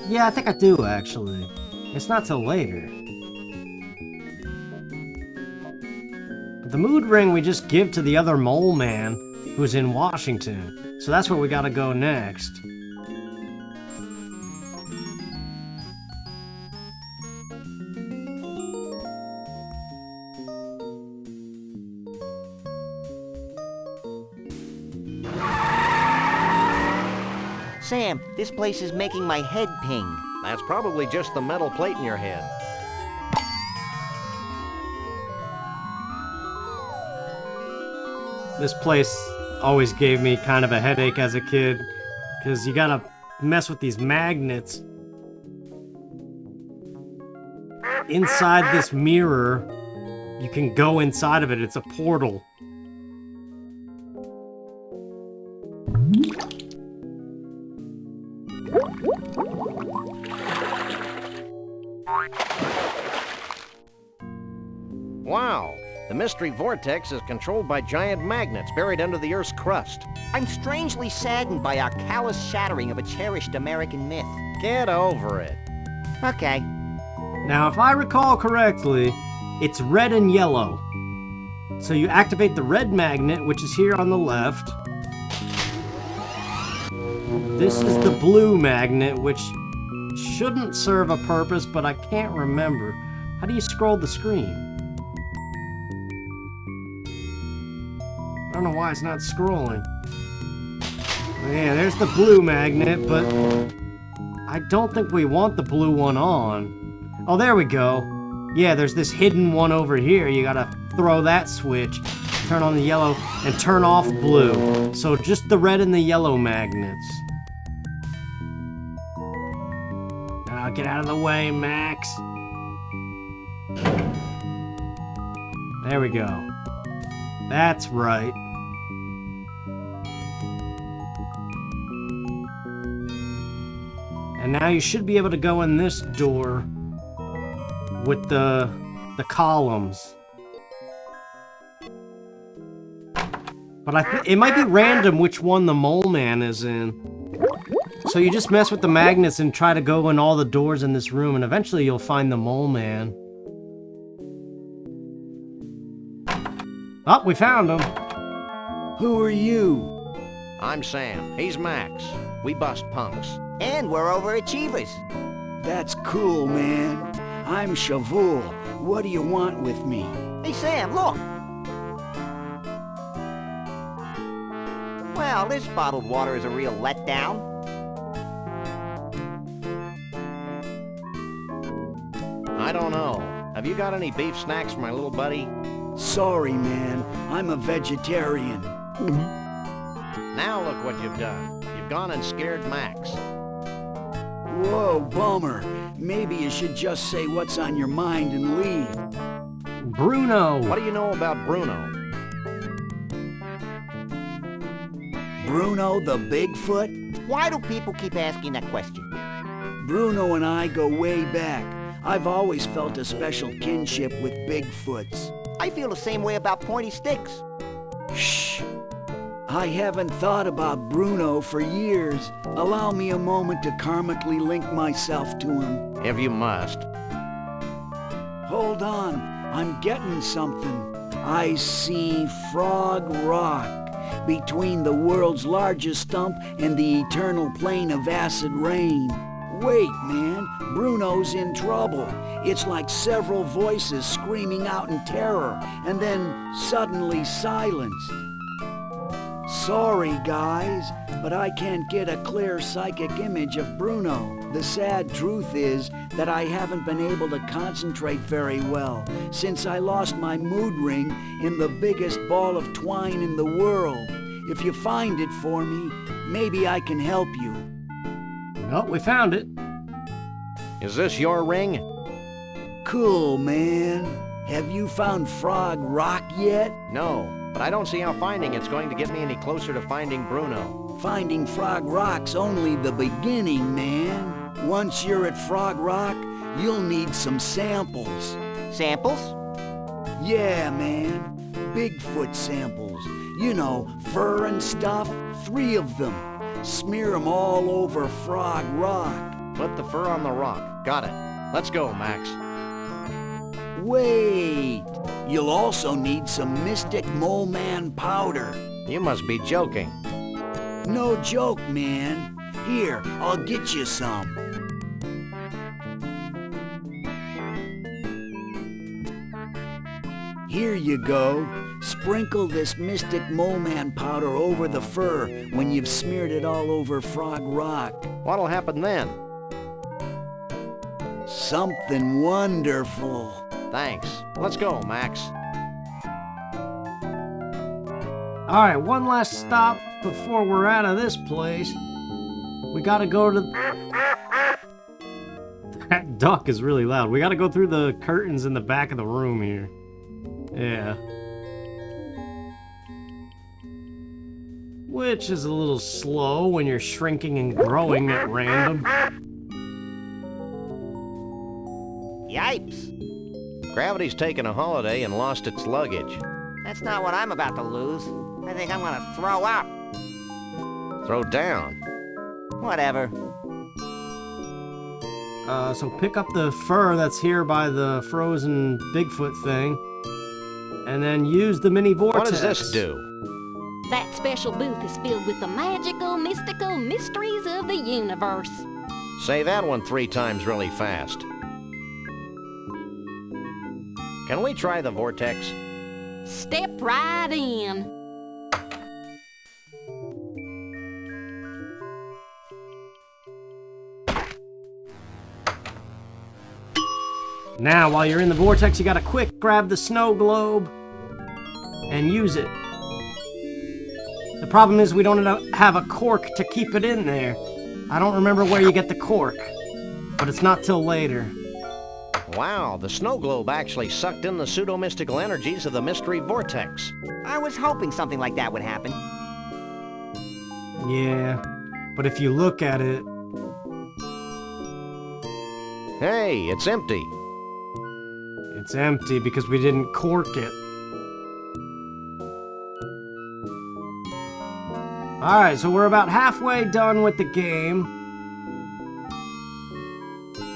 Yeah, I think I do, actually. It's not till later. But the mood ring we just give to the other mole man who's in Washington. So that's where we gotta go next. Sam, this place is making my head ping. That's probably just the metal plate in your head. This place always gave me kind of a headache as a kid, because you gotta mess with these magnets. Inside this mirror, you can go inside of it. It's a portal. Wow! The Mystery Vortex is controlled by giant magnets buried under the Earth's crust. I'm strangely saddened by our callous shattering of a cherished American myth. Get over it. Okay. Now, if I recall correctly, it's red and yellow. So you activate the red magnet, which is here on the left. This is the blue magnet, which shouldn't serve a purpose, but I can't remember. How do you scroll the screen? I don't know why it's not scrolling. Yeah, there's the blue magnet, but I don't think we want the blue one on. Oh, there we go. Yeah, there's this hidden one over here. You gotta throw that switch, turn on the yellow, and turn off blue. So just the red and the yellow magnets. Now get out of the way, Max. There we go. That's right. And now you should be able to go in this door with the columns. But it might be random which one the mole man is in. So you just mess with the magnets and try to go in all the doors in this room, and eventually you'll find the mole man. Oh, we found him. Who are you? I'm Sam. He's Max. We bust punks. And we're overachievers. That's cool, man. I'm Shavul. What do you want with me? Hey, Sam, look. Well, this bottled water is a real letdown. I don't know. Have you got any beef snacks for my little buddy? Sorry, man. I'm a vegetarian. Now look what you've done. You've gone and scared Max. Whoa, bummer. Maybe you should just say what's on your mind and leave. Bruno. What do you know about Bruno? Bruno the Bigfoot? Why do people keep asking that question? Bruno and I go way back. I've always felt a special kinship with Bigfoots. I feel the same way about pointy sticks. Shh. I haven't thought about Bruno for years. Allow me a moment to karmically link myself to him. If you must. Hold on. I'm getting something. I see Frog Rock between the world's largest stump and the eternal plain of acid rain. Wait, man. Bruno's in trouble. It's like several voices screaming out in terror and then suddenly silenced. Sorry, guys, but I can't get a clear psychic image of Bruno. The sad truth is that I haven't been able to concentrate very well since I lost my mood ring in the biggest ball of twine in the world. If you find it for me, maybe I can help you. Oh, we found it. Is this your ring? Cool, man. Have you found Frog Rock yet? No. But I don't see how finding it's going to get me any closer to finding Bruno. Finding Frog Rock's only the beginning, man. Once you're at Frog Rock, you'll need some samples. Samples? Yeah, man. Bigfoot samples. You know, fur and stuff. 3 of them. Smear them all over Frog Rock. Put the fur on the rock. Got it. Let's go, Max. Wait. You'll also need some Mystic Mole Man powder. You must be joking. No joke, man. Here, I'll get you some. Here you go. Sprinkle this Mystic Mole Man powder over the fur when you've smeared it all over Frog Rock. What'll happen then? Something wonderful. Thanks. Let's go, Max. Alright, one last stop before we're out of this place. We gotta go to... That duck is really loud. We gotta go through the curtains in the back of the room here. Yeah. Which is a little slow when you're shrinking and growing at random. Yipes. Gravity's taken a holiday and lost its luggage. That's not what I'm about to lose. I think I'm gonna throw up. Throw down. Whatever. So pick up the fur that's here by the frozen Bigfoot thing. And then use the mini vortex. What does this do? That special booth is filled with the magical, mystical mysteries of the universe. Say that one 3 times really fast. Can we try the vortex? Step right in. Now, while you're in the vortex, you gotta quick grab the snow globe and use it. The problem is we don't have a cork to keep it in there. I don't remember where you get the cork, but it's not till later. Wow, the snow globe actually sucked in the pseudo-mystical energies of the mystery vortex. I was hoping something like that would happen. Yeah, but if you look at it... Hey, it's empty. It's empty because we didn't cork it. Alright, so we're about halfway done with the game.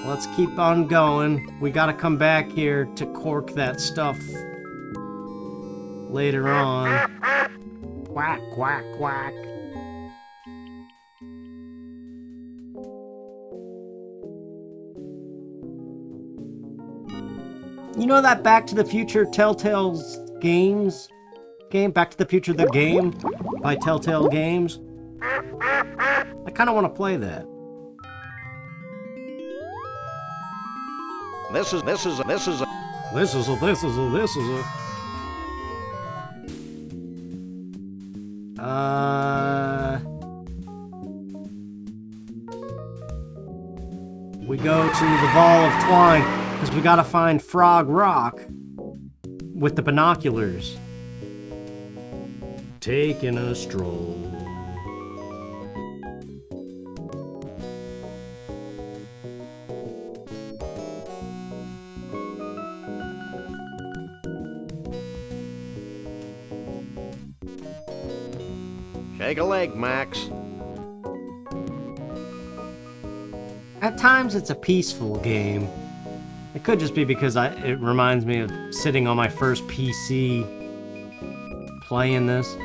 Let's keep on going. We gotta come back here to cork that stuff later on. Quack, quack, quack. You know that Back to the Future Telltale's Games game? Back to the Future the Game by Telltale Games? I kind of want to play that. This is We go to the Ball of Twine, because we gotta find Frog Rock with the binoculars. Taking a stroll. Shake a leg, Max. At times it's a peaceful game. It could just be because it reminds me of sitting on my first PC playing this.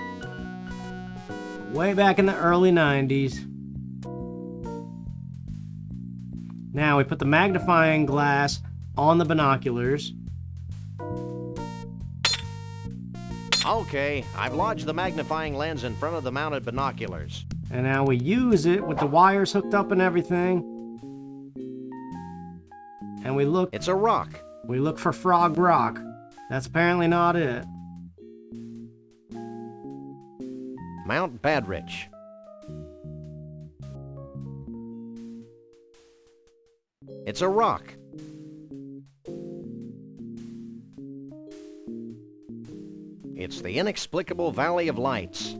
Way back in the early 90s. Now we put the magnifying glass on the binoculars. Okay, I've lodged the magnifying lens in front of the mounted binoculars. And now we use it with the wires hooked up and everything. And we look... It's a rock. We look for Frog Rock. That's apparently not it. Mount Badrich. It's a rock. It's the inexplicable Valley of Lights.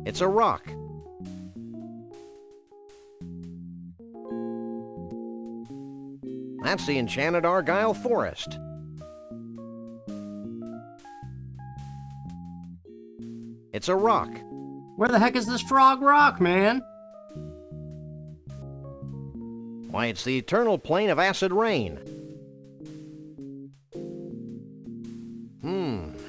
It's a rock. That's the enchanted Argyle Forest. It's a rock. Where the heck is this Frog Rock, man? Why, it's the eternal plain of acid rain.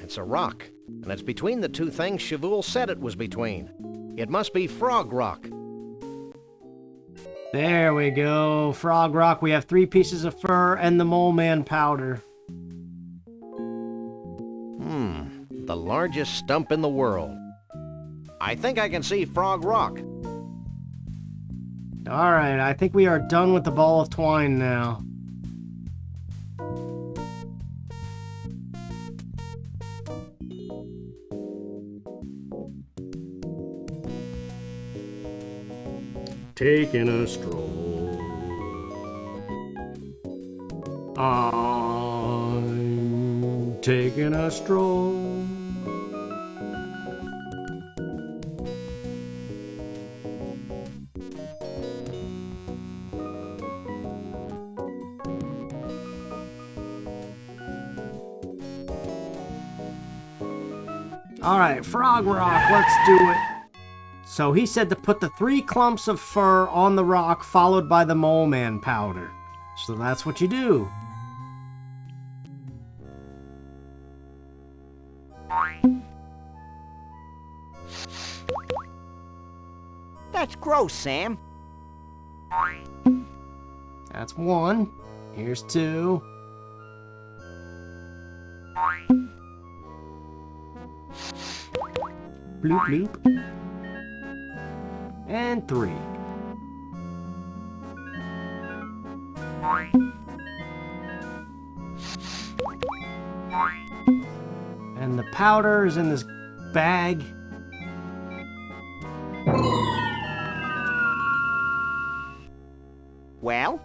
It's a rock. And it's between the two things Shavul said it was between. It must be Frog Rock. There we go. Frog Rock. We have 3 pieces of fur and the Mole Man powder. The largest stump in the world. I think I can see Frog Rock. Alright, I think we are done with the Ball of Twine now. Taking a stroll. I'm taking a stroll. Alright, Frog Rock, let's do it. So he said to put the 3 clumps of fur on the rock, followed by the Mole Man powder. So that's what you do. That's gross, Sam. That's 1. Here's 2. Bloop bloop. And 3. And the powder is in this bag. Well?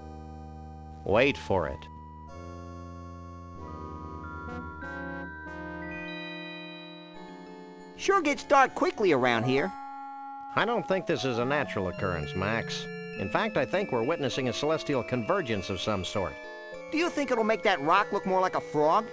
Wait for it. Sure gets dark quickly around here. I don't think this is a natural occurrence, Max. In fact, I think we're witnessing a celestial convergence of some sort. Do you think it'll make that rock look more like a frog?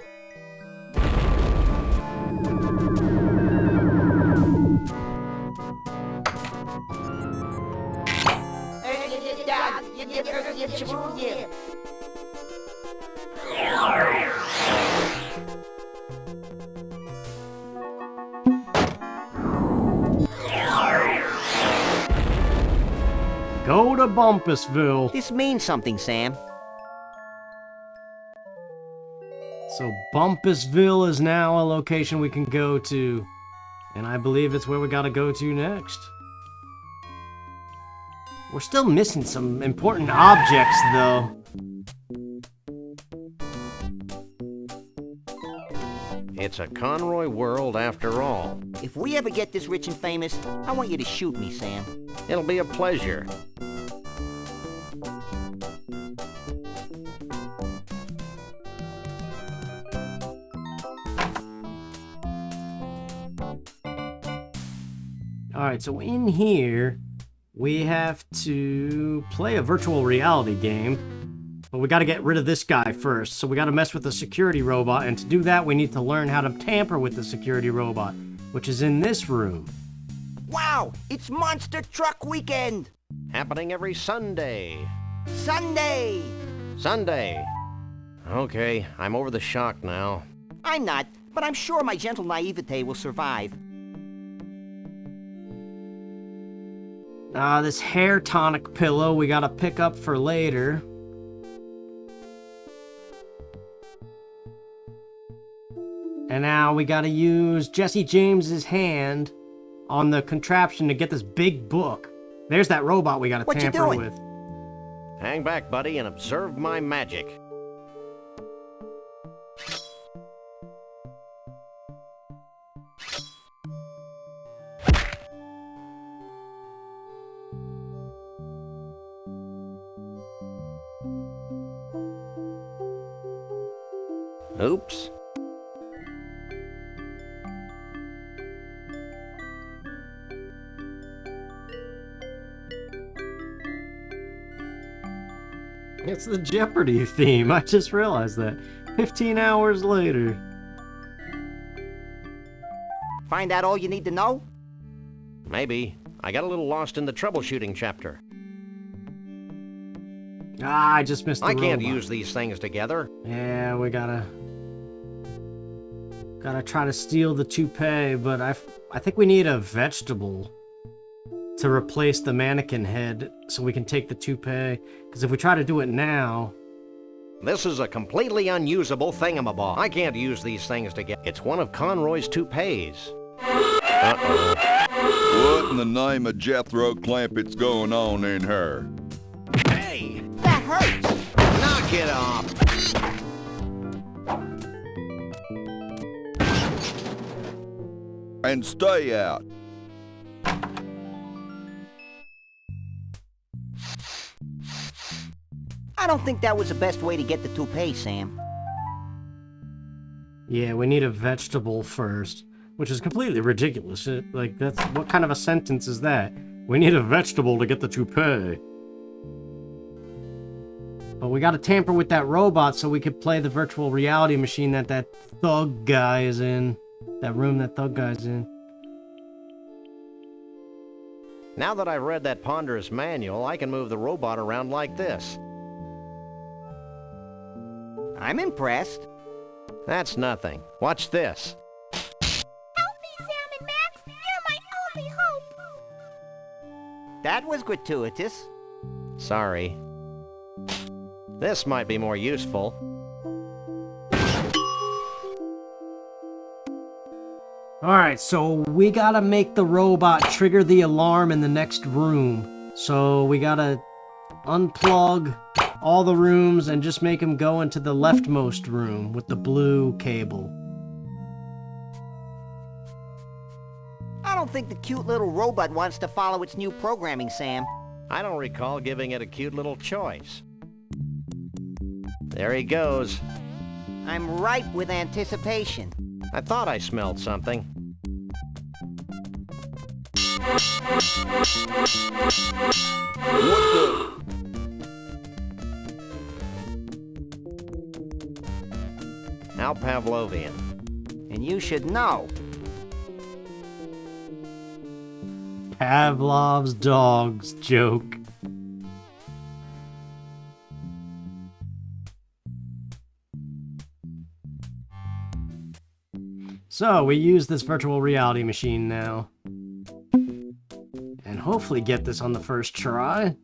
Go to Bumpusville. This means something, Sam. So Bumpusville is now a location we can go to. And I believe it's where we gotta go to next. We're still missing some important objects, though. It's a Conroy world after all. If we ever get this rich and famous, I want you to shoot me, Sam. It'll be a pleasure. Alright, so in here, we have to play a virtual reality game. But we gotta get rid of this guy first. So we gotta mess with the security robot, and to do that, we need to learn how to tamper with the security robot, which is in this room. Wow! It's Monster Truck Weekend! Happening every Sunday. Sunday! Sunday. Okay, I'm over the shock now. I'm not, but I'm sure my gentle naivete will survive. This hair tonic pillow we gotta pick up for later. And now we gotta use Jesse James's hand on the contraption to get this big book. There's that robot we gotta tamper with. Hang back, buddy, and observe my magic. Oops. It's the Jeopardy theme. I just realized that. 15 hours later. Find out all you need to know? Maybe. I got a little lost in the troubleshooting chapter. I just missed the I can't robot. use these things together. Yeah, we gotta try to steal the toupee, but I think we need a vegetable to replace the mannequin head so we can take the toupee. Because if we try to do it now... This is a completely unusable thingamabob. I can't use these things together. It's one of Conroy's toupees. Uh-oh. What in the name of Jethro Clampett's going on in her? Hey! That hurts! Knock it off! And stay out. I don't think that was the best way to get the toupee, Sam. Yeah, we need a vegetable first, which is completely ridiculous. That's what kind of a sentence is that? We need a vegetable to get the toupee. But we gotta tamper with that robot so we could play the virtual reality machine that thug guy is in. That room that thug guy's in. Now that I've read that ponderous manual, I can move the robot around like this. I'm impressed. That's nothing. Watch this. Help me, Sam and Max! You're my only hope! That was gratuitous. Sorry. This might be more useful. Alright, so we gotta make the robot trigger the alarm in the next room. So we gotta unplug all the rooms and just make him go into the leftmost room with the blue cable. I don't think the cute little robot wants to follow its new programming, Sam. I don't recall giving it a cute little choice. There he goes. I'm ripe with anticipation. I thought I smelled something. What the? How Pavlovian. And you should know. Pavlov's dog's joke. So, we use this virtual reality machine now. And hopefully get this on the first try.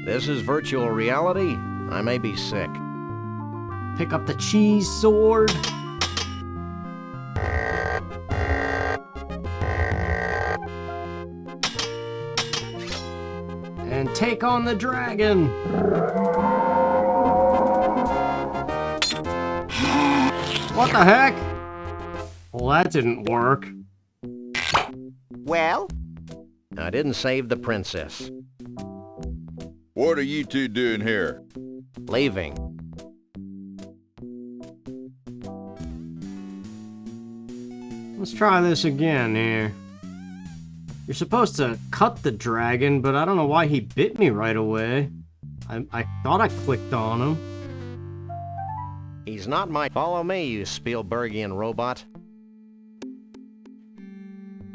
This is virtual reality? I may be sick. Pick up the cheese sword. And take on the dragon. What the heck? Well, that didn't work. Well? I didn't save the princess. What are you two doing here? Leaving. Let's try this again here. You're supposed to cut the dragon, but I don't know why he bit me right away. I thought I clicked on him. He's not my... Follow me, you Spielbergian robot.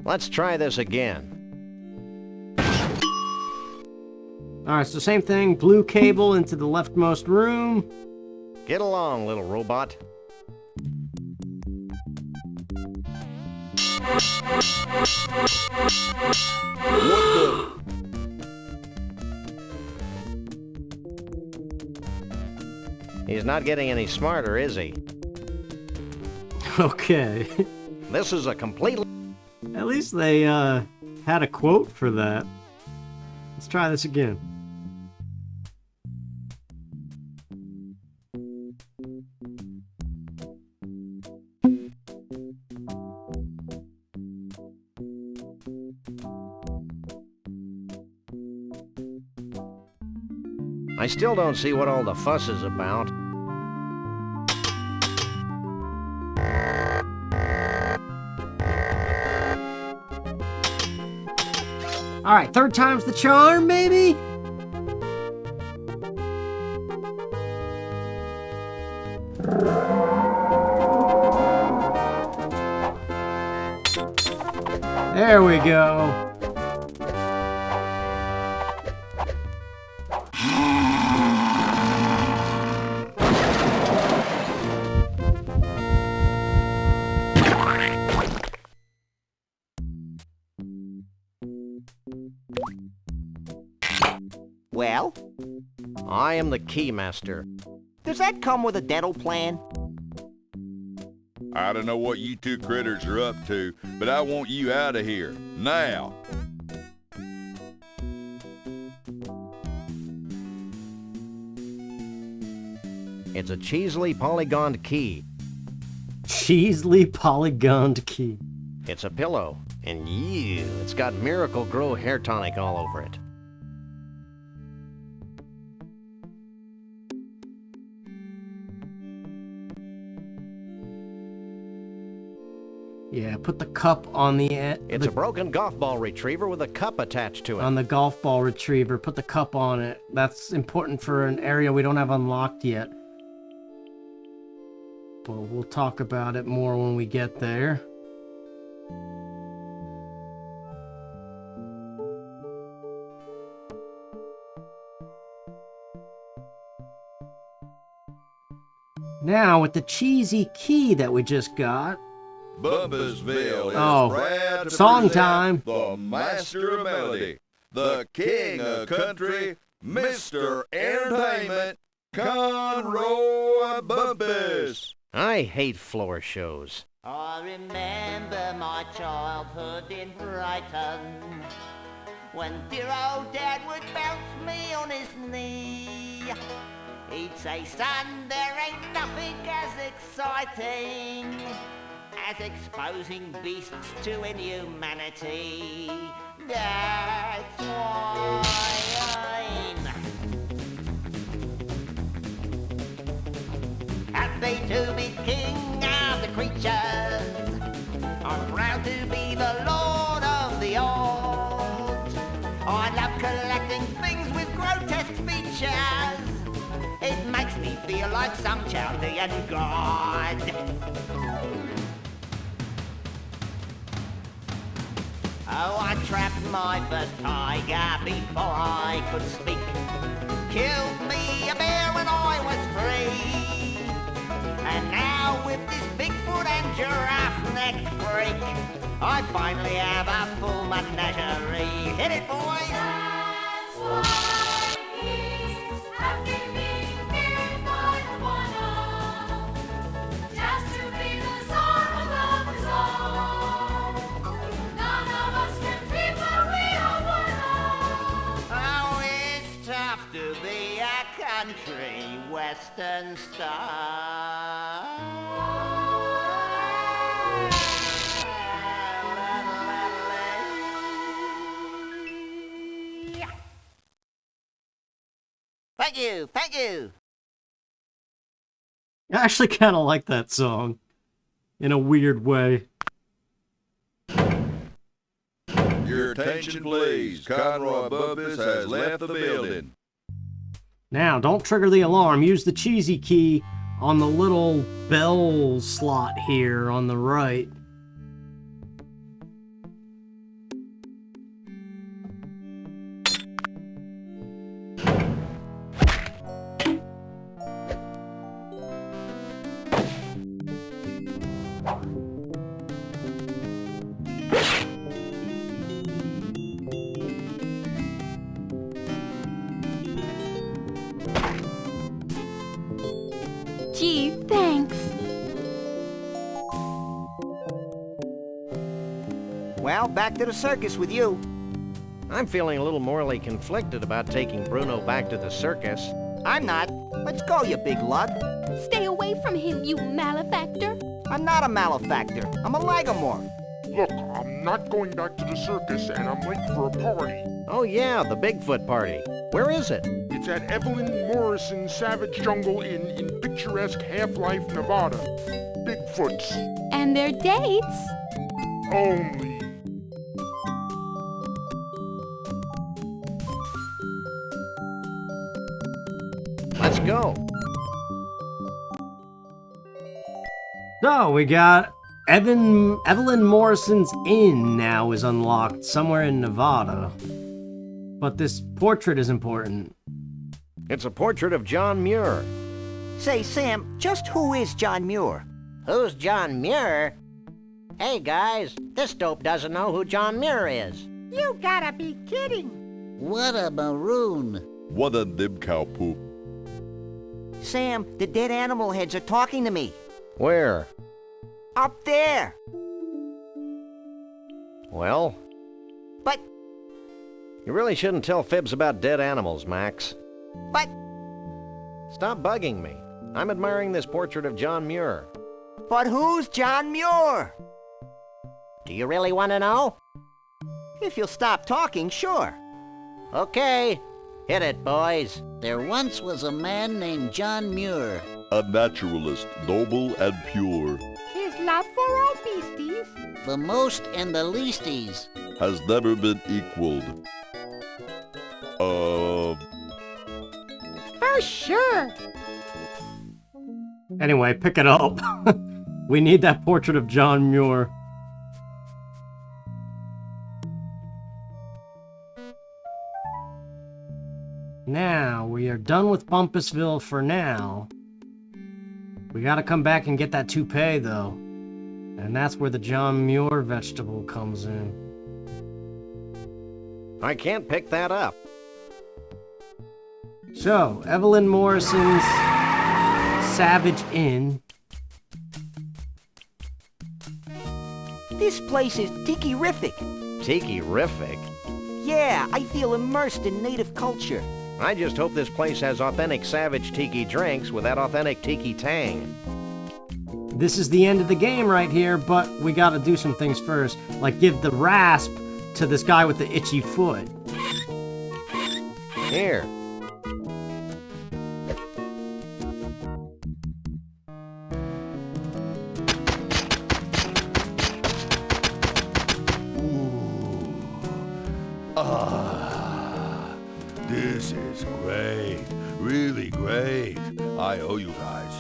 Let's try this again. Alright, so same thing. Blue cable into the leftmost room. Get along, little robot. What the? He's not getting any smarter, is he? Okay. This is a complete... At least they had a quote for that. Let's try this again. I still don't see what all the fuss is about. Alright, third time's the charm, maybe? There we go. Well? I am the Keymaster. Does that come with a dental plan? I don't know what you two critters are up to, but I want you out of here. Now! It's a cheesily polygoned key. Cheesily polygoned key. It's a pillow, and it's got Miracle Grow hair tonic all over it. Yeah, put the cup on the end. It's a broken golf ball retriever with a cup attached to it. On the golf ball retriever, put the cup on it. That's important for an area we don't have unlocked yet. But we'll talk about it more when we get there. Now, with the cheesy key that we just got, Bumpusville is proud to song present time. The master of melody, the king of country, Mr. Entertainment, Conroy Bumpus. I hate floor shows. I remember my childhood in Brighton, when dear old Dad would bounce me on his knee. He'd say, son, there ain't nothing as exciting as exposing beasts to inhumanity. That's why I'm happy to be king of the creatures. I'm proud to be the lord of the old. I love collecting things with grotesque features. It makes me feel like some Chaldean god. Oh, I trapped my first tiger before I could speak. Killed me a bear when I was 3. And now with this Bigfoot and giraffe-necked freak, I finally have a full menagerie. Hit it, boys! That's why he's happy being feared by the one, just to be the czar above us all. None of us can be what we are one of. Oh, it's tough to be a country western star. Thank you, thank you. I actually kind of like that song in a weird way. Your attention, please. Conroy Bumpus has left the building. Now, don't trigger the alarm. Use the cheesy key on the little bell slot here on the right. Gee, thanks. Well, back to the circus with you. I'm feeling a little morally conflicted about taking Bruno back to the circus. I'm not. Let's go, you big lug. Stay away from him, you malefactor. I'm not a malefactor. I'm a lagomorph. Look, I'm not going back to the circus, and I'm late for a party. Oh yeah, the Bigfoot party. Where is it? It's at Evelyn Morrison's Savage Jungle Inn in picturesque Half-Life, Nevada. Bigfoots. And their dates? Only. Let's go. So, we got Evelyn Morrison's Inn now is unlocked somewhere in Nevada. But this portrait is important. It's a portrait of John Muir. Say, Sam, just who is John Muir? Who's John Muir? Hey guys, this dope doesn't know who John Muir is. You gotta be kidding. What a maroon. What a dib cow poop. Sam, the dead animal heads are talking to me. Where? Up there. Well? But... You really shouldn't tell fibs about dead animals, Max. But... Stop bugging me. I'm admiring this portrait of John Muir. But who's John Muir? Do you really want to know? If you'll stop talking, sure. Okay. Hit it, boys. There once was a man named John Muir. A naturalist, noble and pure. His love for all beasties. The most and the leasties. Has never been equaled. For sure. Anyway, pick it up. We need that portrait of John Muir. Now, we are done with Bumpusville for now. We gotta come back and get that toupee, though. And that's where the John Muir vegetable comes in. I can't pick that up. So, Evelyn Morrison's Savage Inn. This place is tiki-rific. Tiki-rific? Yeah, I feel immersed in native culture. I just hope this place has authentic Savage Tiki drinks with that authentic Tiki tang. This is the end of the game right here, but we gotta do some things first. Like give the rasp to this guy with the itchy foot. Here. This is great. Really great. I owe you guys.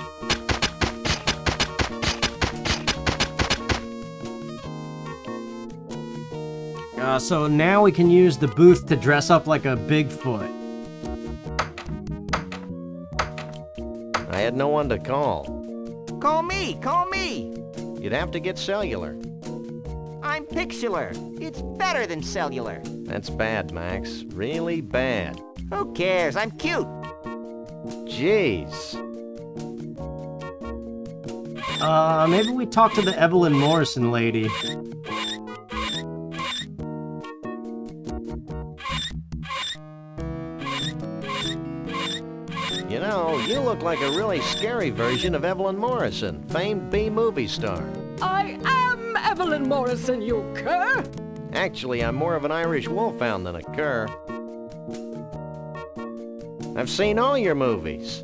So now we can use the booth to dress up like a Bigfoot. I had no one to call. Call me, call me. You'd have to get cellular. I'm Pixular. It's better than cellular. That's bad, Max. Really bad. Who cares? I'm cute. Jeez. Maybe we talk to the Evelyn Morrison lady. You know, you look like a really scary version of Evelyn Morrison, famed B-movie star. I am Evelyn Morrison, you cur! Actually, I'm more of an Irish wolfhound than a cur. I've seen all your movies.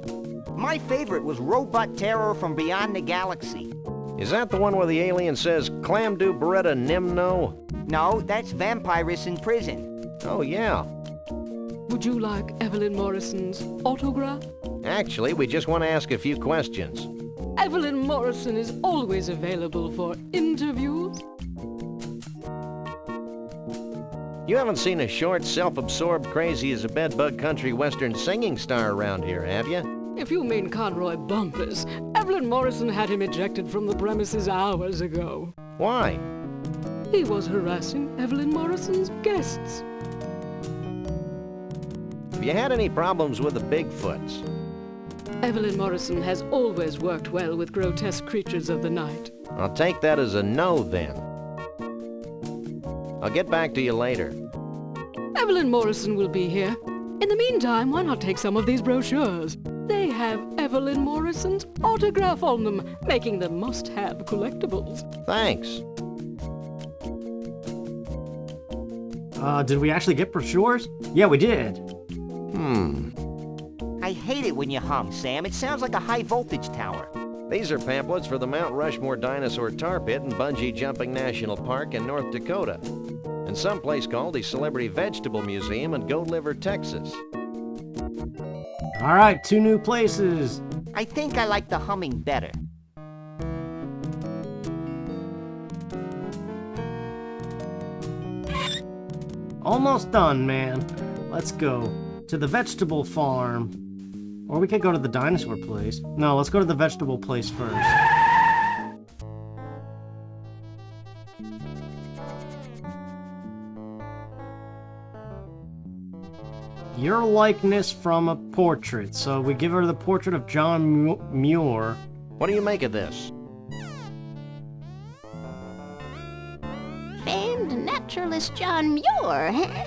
My favorite was Robot Terror from Beyond the Galaxy. Is that the one where the alien says, Clam do Beretta Nimno? No, that's Vampirus in Prison. Oh, yeah. Would you like Evelyn Morrison's autograph? Actually, we just want to ask a few questions. Evelyn Morrison is always available for interviews. You haven't seen a short, self-absorbed, crazy-as-a-bedbug country western singing star around here, have you? If you mean Conroy Bumpus, Evelyn Morrison had him ejected from the premises hours ago. Why? He was harassing Evelyn Morrison's guests. Have you had any problems with the Bigfoots? Evelyn Morrison has always worked well with grotesque creatures of the night. I'll take that as a no, then. I'll get back to you later. Evelyn Morrison will be here. In the meantime, why not take some of these brochures? They have Evelyn Morrison's autograph on them, making them must-have collectibles. Thanks. Did we actually get brochures? Yeah, we did. I hate it when you hum, Sam. It sounds like a high-voltage tower. These are pamphlets for the Mount Rushmore Dinosaur Tar Pit and Bungee Jumping National Park in North Dakota, and someplace called the Celebrity Vegetable Museum in Goat Liver, Texas. All right, 2 new places. I think I like the humming better. Almost done, man. Let's go to the vegetable farm. Or we could go to the dinosaur place. No, let's go to the vegetable place first. Your likeness from a portrait. So we give her the portrait of John Muir. What do you make of this? Famed naturalist John Muir, huh?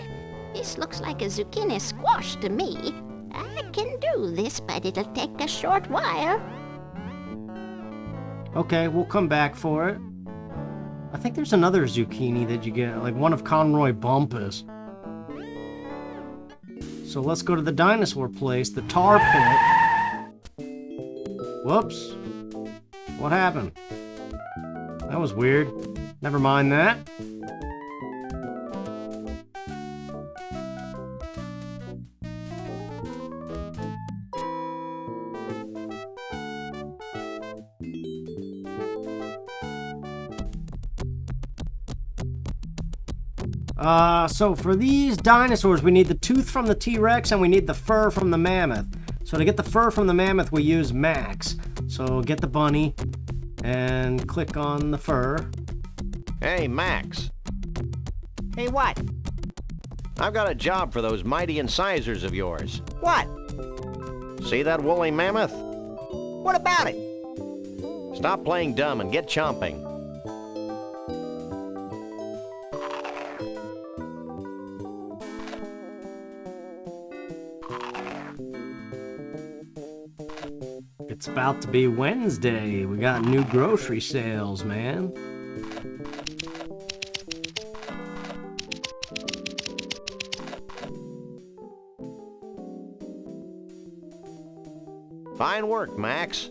This looks like a zucchini squash to me. I can do this, but it'll take a short while. Okay, we'll come back for it. I think there's another zucchini that you get, like one of Conroy Bumpus. So let's go to the dinosaur place, the tar pit. Whoops. What happened? That was weird. Never mind that. So for these dinosaurs, we need the tooth from the T-Rex and we need the fur from the mammoth. So to get the fur from the mammoth, we use Max. So get the bunny and click on the fur. Hey, Max. Hey, what? I've got a job for those mighty incisors of yours. What? See that woolly mammoth? What about it? Stop playing dumb and get chomping. It's about to be Wednesday. We got new grocery sales, man. Fine work, Max.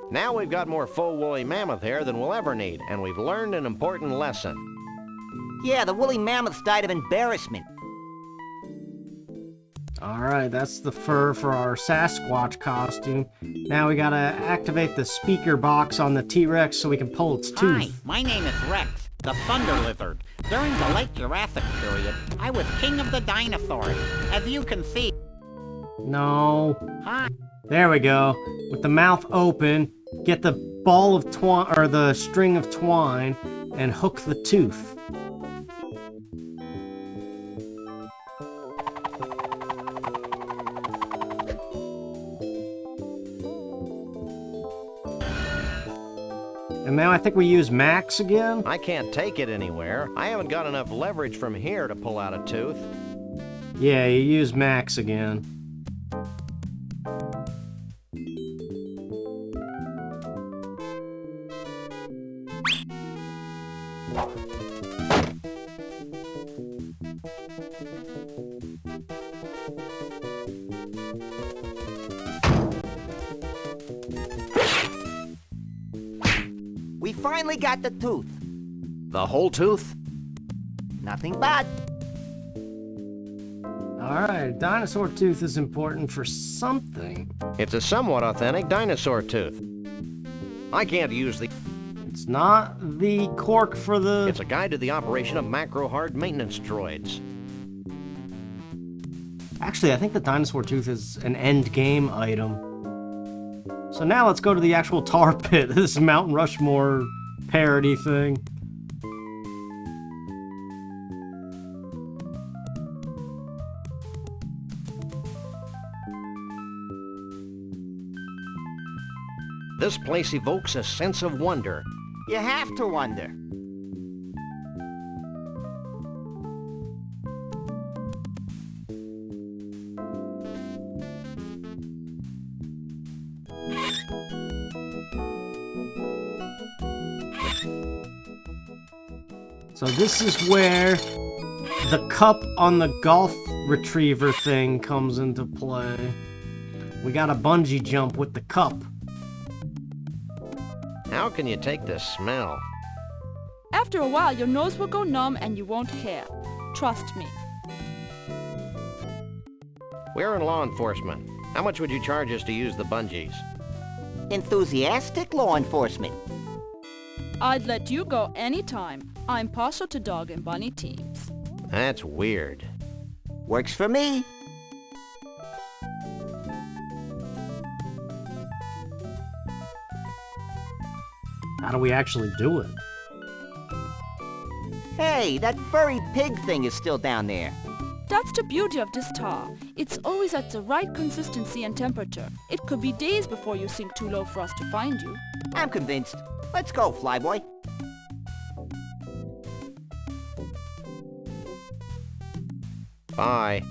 Now we've got more full woolly mammoth hair than we'll ever need, and we've learned an important lesson. Yeah, the woolly mammoths died of embarrassment. Alright, that's the fur for our Sasquatch costume. Now we gotta activate the speaker box on the T-Rex so we can pull its tooth. Hi, my name is Rex, the Thunder Lizard. During the late Jurassic period, I was king of the dinosaurs. As you can see... No. Hi. There we go. With the mouth open, get the ball of twine, or the string of twine, and hook the tooth. And now I think we use Max again? I can't take it anywhere. I haven't got enough leverage from here to pull out a tooth. Yeah, you use Max again. We finally got the tooth. The whole tooth? Nothing bad. Alright, dinosaur tooth is important for something. It's a somewhat authentic dinosaur tooth. I can't use the... It's not the cork for the... It's a guide to the operation of macro-hard maintenance droids. Actually, I think the dinosaur tooth is an end game item. So now let's go to the actual tar pit, this Mountain Rushmore parody thing. This place evokes a sense of wonder. You have to wonder. So this is where the cup on the golf retriever thing comes into play. We got a bungee jump with the cup. How can you take the smell? After a while, your nose will go numb and you won't care. Trust me. We're in law enforcement. How much would you charge us to use the bungees? Enthusiastic law enforcement. I'd let you go anytime. I'm partial to dog and bunny teams. That's weird. Works for me. How do we actually do it? Hey, that furry pig thing is still down there. That's the beauty of this tar. It's always at the right consistency and temperature. It could be days before you sink too low for us to find you. I'm convinced. Let's go, Flyboy. Bye.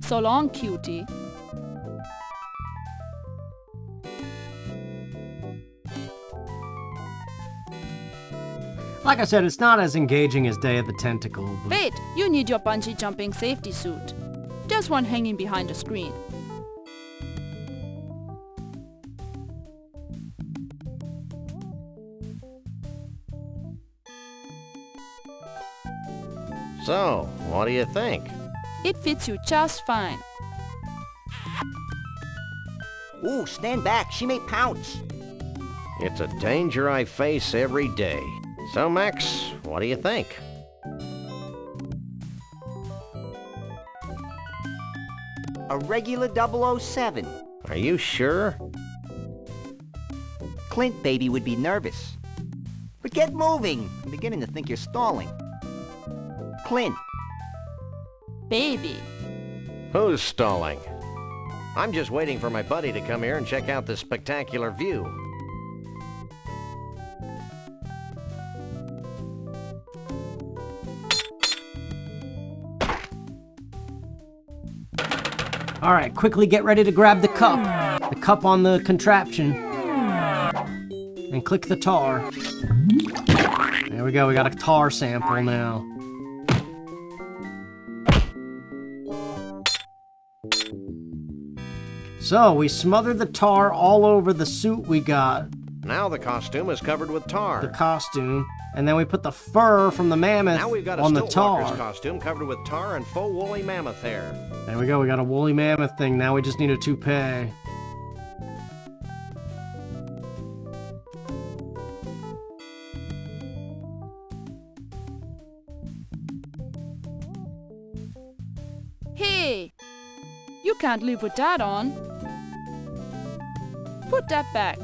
So long, cutie. Like I said, it's not as engaging as Day of the Tentacle, but... Wait, you need your bungee jumping safety suit. There's one hanging behind the screen. So, what do you think? It fits you just fine. Ooh, stand back. She may pounce. It's a danger I face every day. So, Max, what do you think? A regular 007. Are you sure? Clint baby would be nervous. But get moving. I'm beginning to think you're stalling. Clint. Baby. Who's stalling? I'm just waiting for my buddy to come here and check out this spectacular view. Alright, quickly get ready to grab the cup. the cup on the contraption. And click the tar. There we go, we got a tar sample now. So, we smothered the tar all over the suit we got. Now the costume is covered with tar. The costume. And then we put the fur from the mammoth now we've got a on the Stiltwalker's tar. costume covered with tar and faux woolly mammoth hair. There we go, we got a woolly mammoth thing. Now we just need a toupee. Hey! You can't leave with that on. Put that back.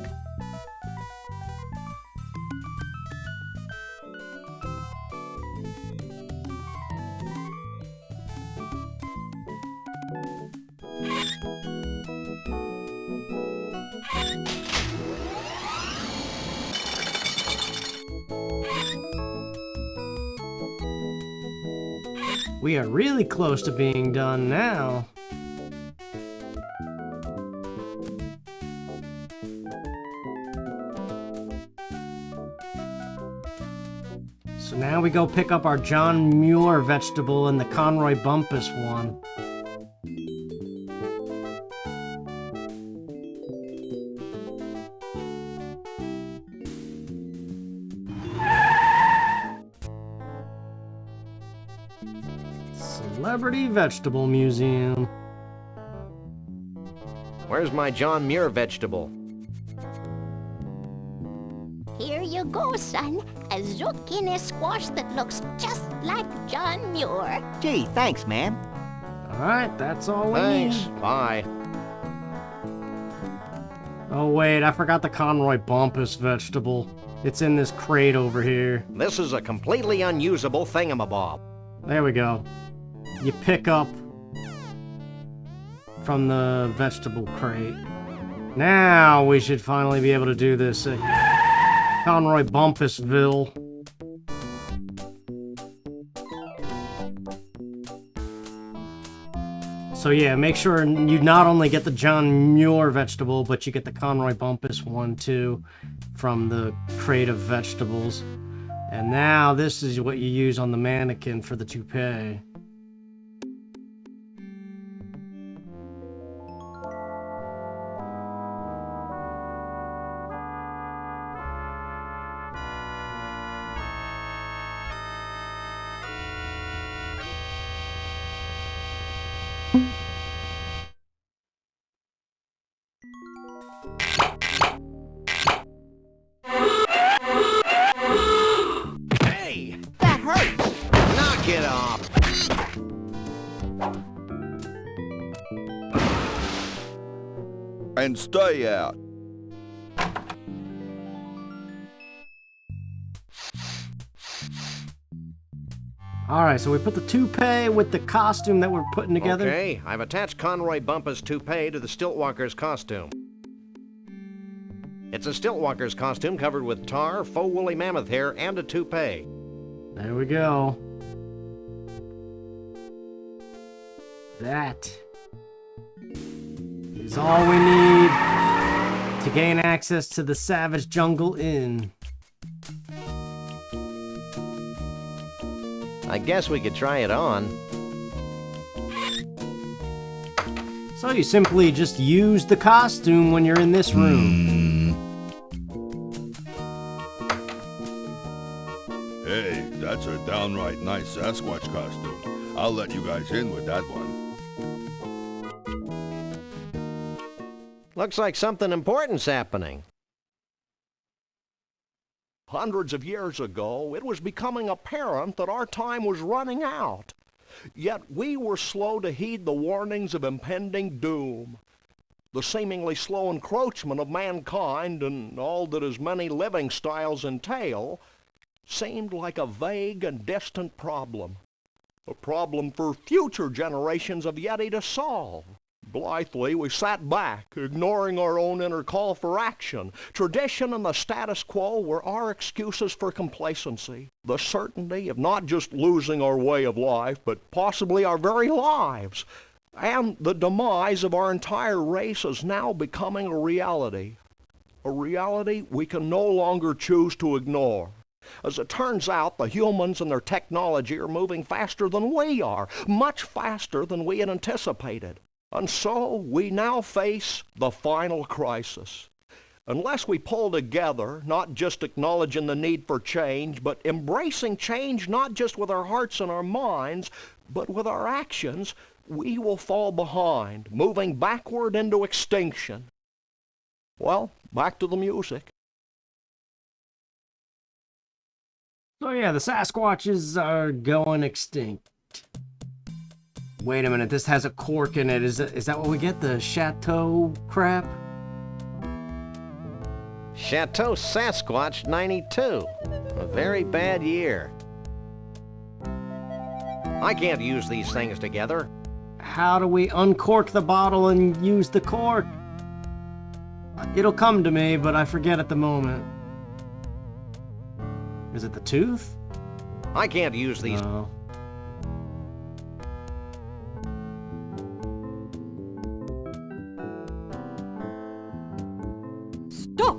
We are really close to being done now. So now we go pick up our John Muir vegetable and the Conroy Bumpus one. Celebrity Vegetable Museum. Where's my John Muir vegetable? Here you go, son. A zucchini squash that looks just like John Muir. Gee, thanks, ma'am. Alright, that's all we Thanks. need. Bye. Oh wait, I forgot the Conroy Bumpus vegetable. It's in this crate over here. This is a completely unusable thingamabob. There we go. You pick up from the vegetable crate. Now we should finally be able to do this. Conroy Bumpusville. So yeah, make sure you not only get the John Muir vegetable, but you get the Conroy Bumpus one too from the crate of vegetables. And now this is what you use on the mannequin for the toupee. Hey! That hurts! Knock it off! And stay out. Alright, so we put the toupee with the costume that we're putting together. Okay, I've attached Conroy Bumpus' toupee to the Stiltwalker's costume. It's a Stiltwalker's costume covered with tar, faux woolly mammoth hair, and a toupee. There we go. That is all we need to gain access to the Savage Jungle Inn. I guess we could try it on. So you simply just use the costume when you're in this room. Hey, that's a downright nice Sasquatch costume. I'll let you guys in with that one. Looks like something important's happening. Hundreds of years ago, it was becoming apparent that our time was running out. Yet we were slow to heed the warnings of impending doom. The seemingly slow encroachment of mankind and all that his many living styles entail seemed like a vague and distant problem. A problem for future generations of Yeti to solve. Blithely, we sat back, ignoring our own inner call for action. Tradition and the status quo were our excuses for complacency. The certainty of not just losing our way of life, but possibly our very lives. And the demise of our entire race is now becoming a reality. A reality we can no longer choose to ignore. As it turns out, the humans and their technology are moving faster than we are, much faster than we had anticipated. And so we now face the final crisis. Unless we pull together, not just acknowledging the need for change, but embracing change not just with our hearts and our minds, but with our actions, we will fall behind, moving backward into extinction. Well, back to the music. So yeah, the Sasquatches are going extinct. Wait a minute, this has a cork in it. Is that what we get? The Chateau crap? Chateau Sasquatch 92. A very bad year. I can't use these things together. How do we uncork the bottle and use the cork? It'll come to me, but I forget at the moment. Is it the tooth? I can't use these. No. Stop!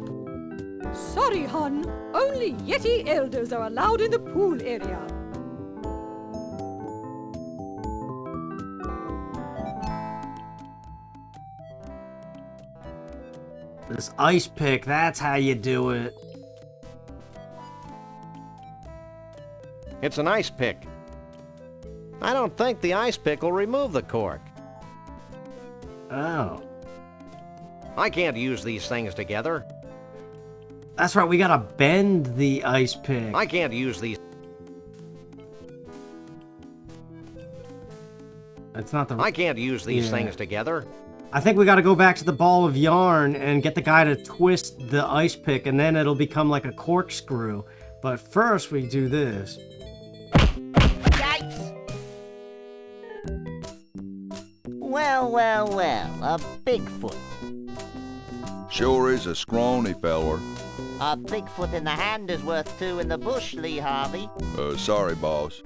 Sorry, hon. Only Yeti elders are allowed in the pool area. This ice pick, that's how you do it. It's an ice pick. I don't think the ice pick will remove the cork. Oh. I can't use these things together. That's right, we gotta bend the ice pick. I can't use these. That's not the... I can't use these things together. I think we gotta go back to the ball of yarn and get the guy to twist the ice pick, and then it'll become like a corkscrew. But first we do this. Yikes! Well, a Bigfoot. Sure is a scrawny feller. A Bigfoot in the hand is worth two in the bush, Lee Harvey. Sorry, boss.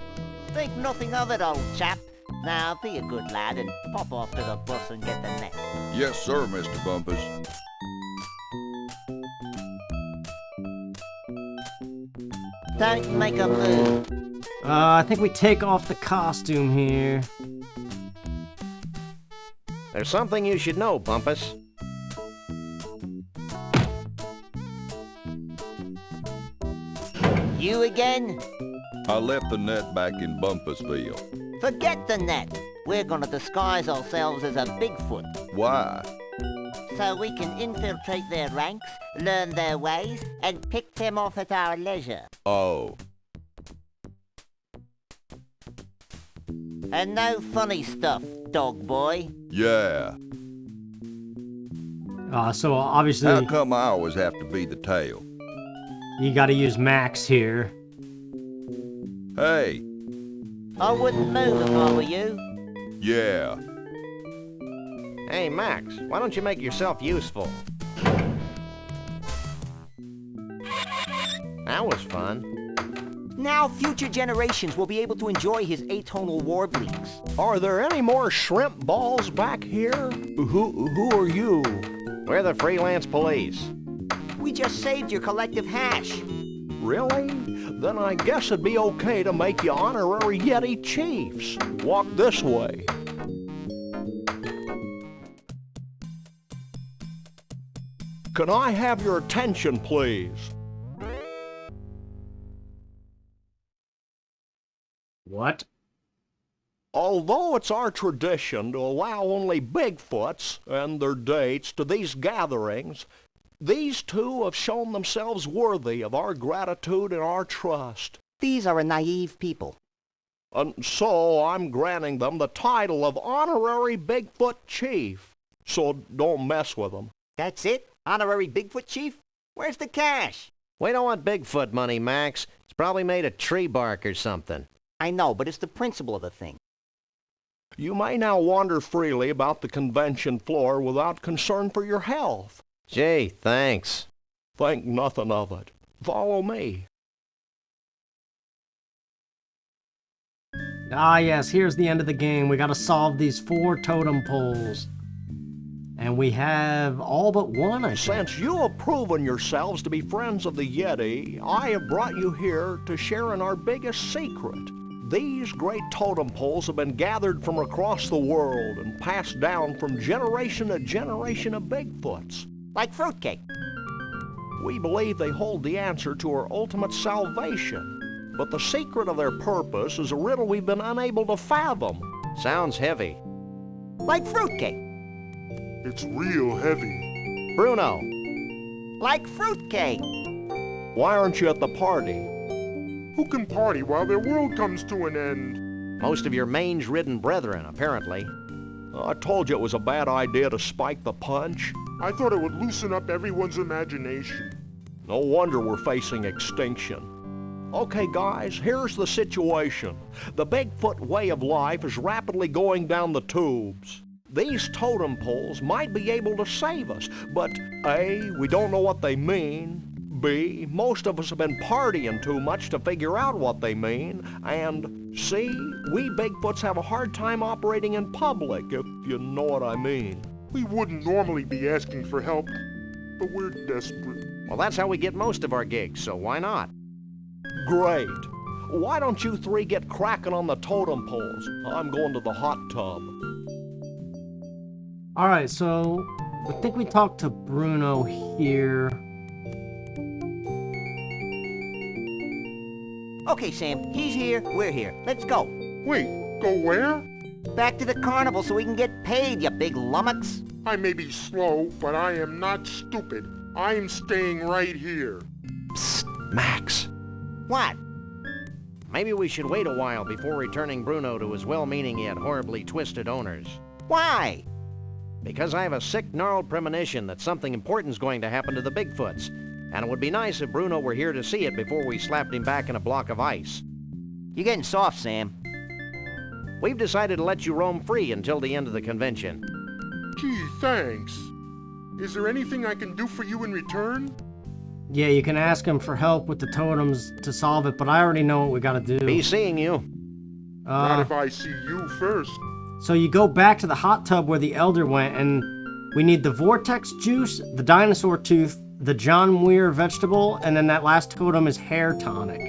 Think nothing of it, old chap. Now, be a good lad and pop off to the bus and get the net. Yes, sir, Mr. Bumpus. Don't make a move. I think we take off the costume here. There's something you should know, Bumpus. You again? I left the net back in Bumpusville. Forget the net. We're gonna disguise ourselves as a Bigfoot. Why? So we can infiltrate their ranks, learn their ways, and pick them off at our leisure. Oh. And no funny stuff, dog boy. Yeah. So obviously... How come I always have to be the tail? You gotta use Max here. Hey. I wouldn't move if I were you. Yeah. Hey, Max, why don't you make yourself useful? That was fun. Now future generations will be able to enjoy his atonal warblings. Are there any more shrimp balls back here? Who are you? We're the freelance police. We just saved your collective hash. Really? Then I guess it'd be okay to make you honorary Yeti chiefs. Walk this way. Can I have your attention, please? What? Although it's our tradition to allow only Bigfoots and their dates to these gatherings, these two have shown themselves worthy of our gratitude and our trust. These are a naive people. And so I'm granting them the title of Honorary Bigfoot Chief. So don't mess with them. That's it? Honorary Bigfoot Chief? Where's the cash? We don't want Bigfoot money, Max. It's probably made of tree bark or something. I know, but it's the principle of the thing. You may now wander freely about the convention floor without concern for your health. Gee, thanks. Think nothing of it. Follow me. Ah, yes, here's the end of the game. We gotta solve these 4 totem poles. And we have all but one, I think. Since you have proven yourselves to be friends of the Yeti, I have brought you here to share in our biggest secret. These great totem poles have been gathered from across the world and passed down from generation to generation of Bigfoots. Like fruitcake. We believe they hold the answer to our ultimate salvation, but the secret of their purpose is a riddle we've been unable to fathom. Sounds heavy. Like fruitcake. It's real heavy. Bruno. Like fruitcake. Why aren't you at the party? Who can party while their world comes to an end? Most of your mange-ridden brethren, apparently. I told you it was a bad idea to spike the punch. I thought it would loosen up everyone's imagination. No wonder we're facing extinction. Okay, guys, here's the situation. The Bigfoot way of life is rapidly going down the tubes. These totem poles might be able to save us, but A, we don't know what they mean. B, most of us have been partying too much to figure out what they mean. And C, we Bigfoots have a hard time operating in public, if you know what I mean. We wouldn't normally be asking for help, but we're desperate. Well, that's how we get most of our gigs, so why not? Great. Why don't you 3 get cracking on the totem poles? I'm going to the hot tub. Alright, so I think we talked to Bruno here. Okay, Sam, he's here, we're here. Let's go. Wait, go where? Back to the carnival so we can get paid, you big lummox. I may be slow, but I am not stupid. I'm staying right here. Psst, Max. What? Maybe we should wait a while before returning Bruno to his well-meaning yet horribly twisted owners. Why? Because I have a sick, gnarled premonition that something important's going to happen to the Bigfoots. And it would be nice if Bruno were here to see it before we slapped him back in a block of ice. You're getting soft, Sam. We've decided to let you roam free until the end of the convention. Gee, thanks. Is there anything I can do for you in return? Yeah, you can ask him for help with the totems to solve it, but I already know what we gotta do. Be seeing you. Not if I see you first. So you go back to the hot tub where the Elder went, and we need the Vortex Juice, the Dinosaur Tooth, the John Muir vegetable, and then that last totem is Hair Tonic.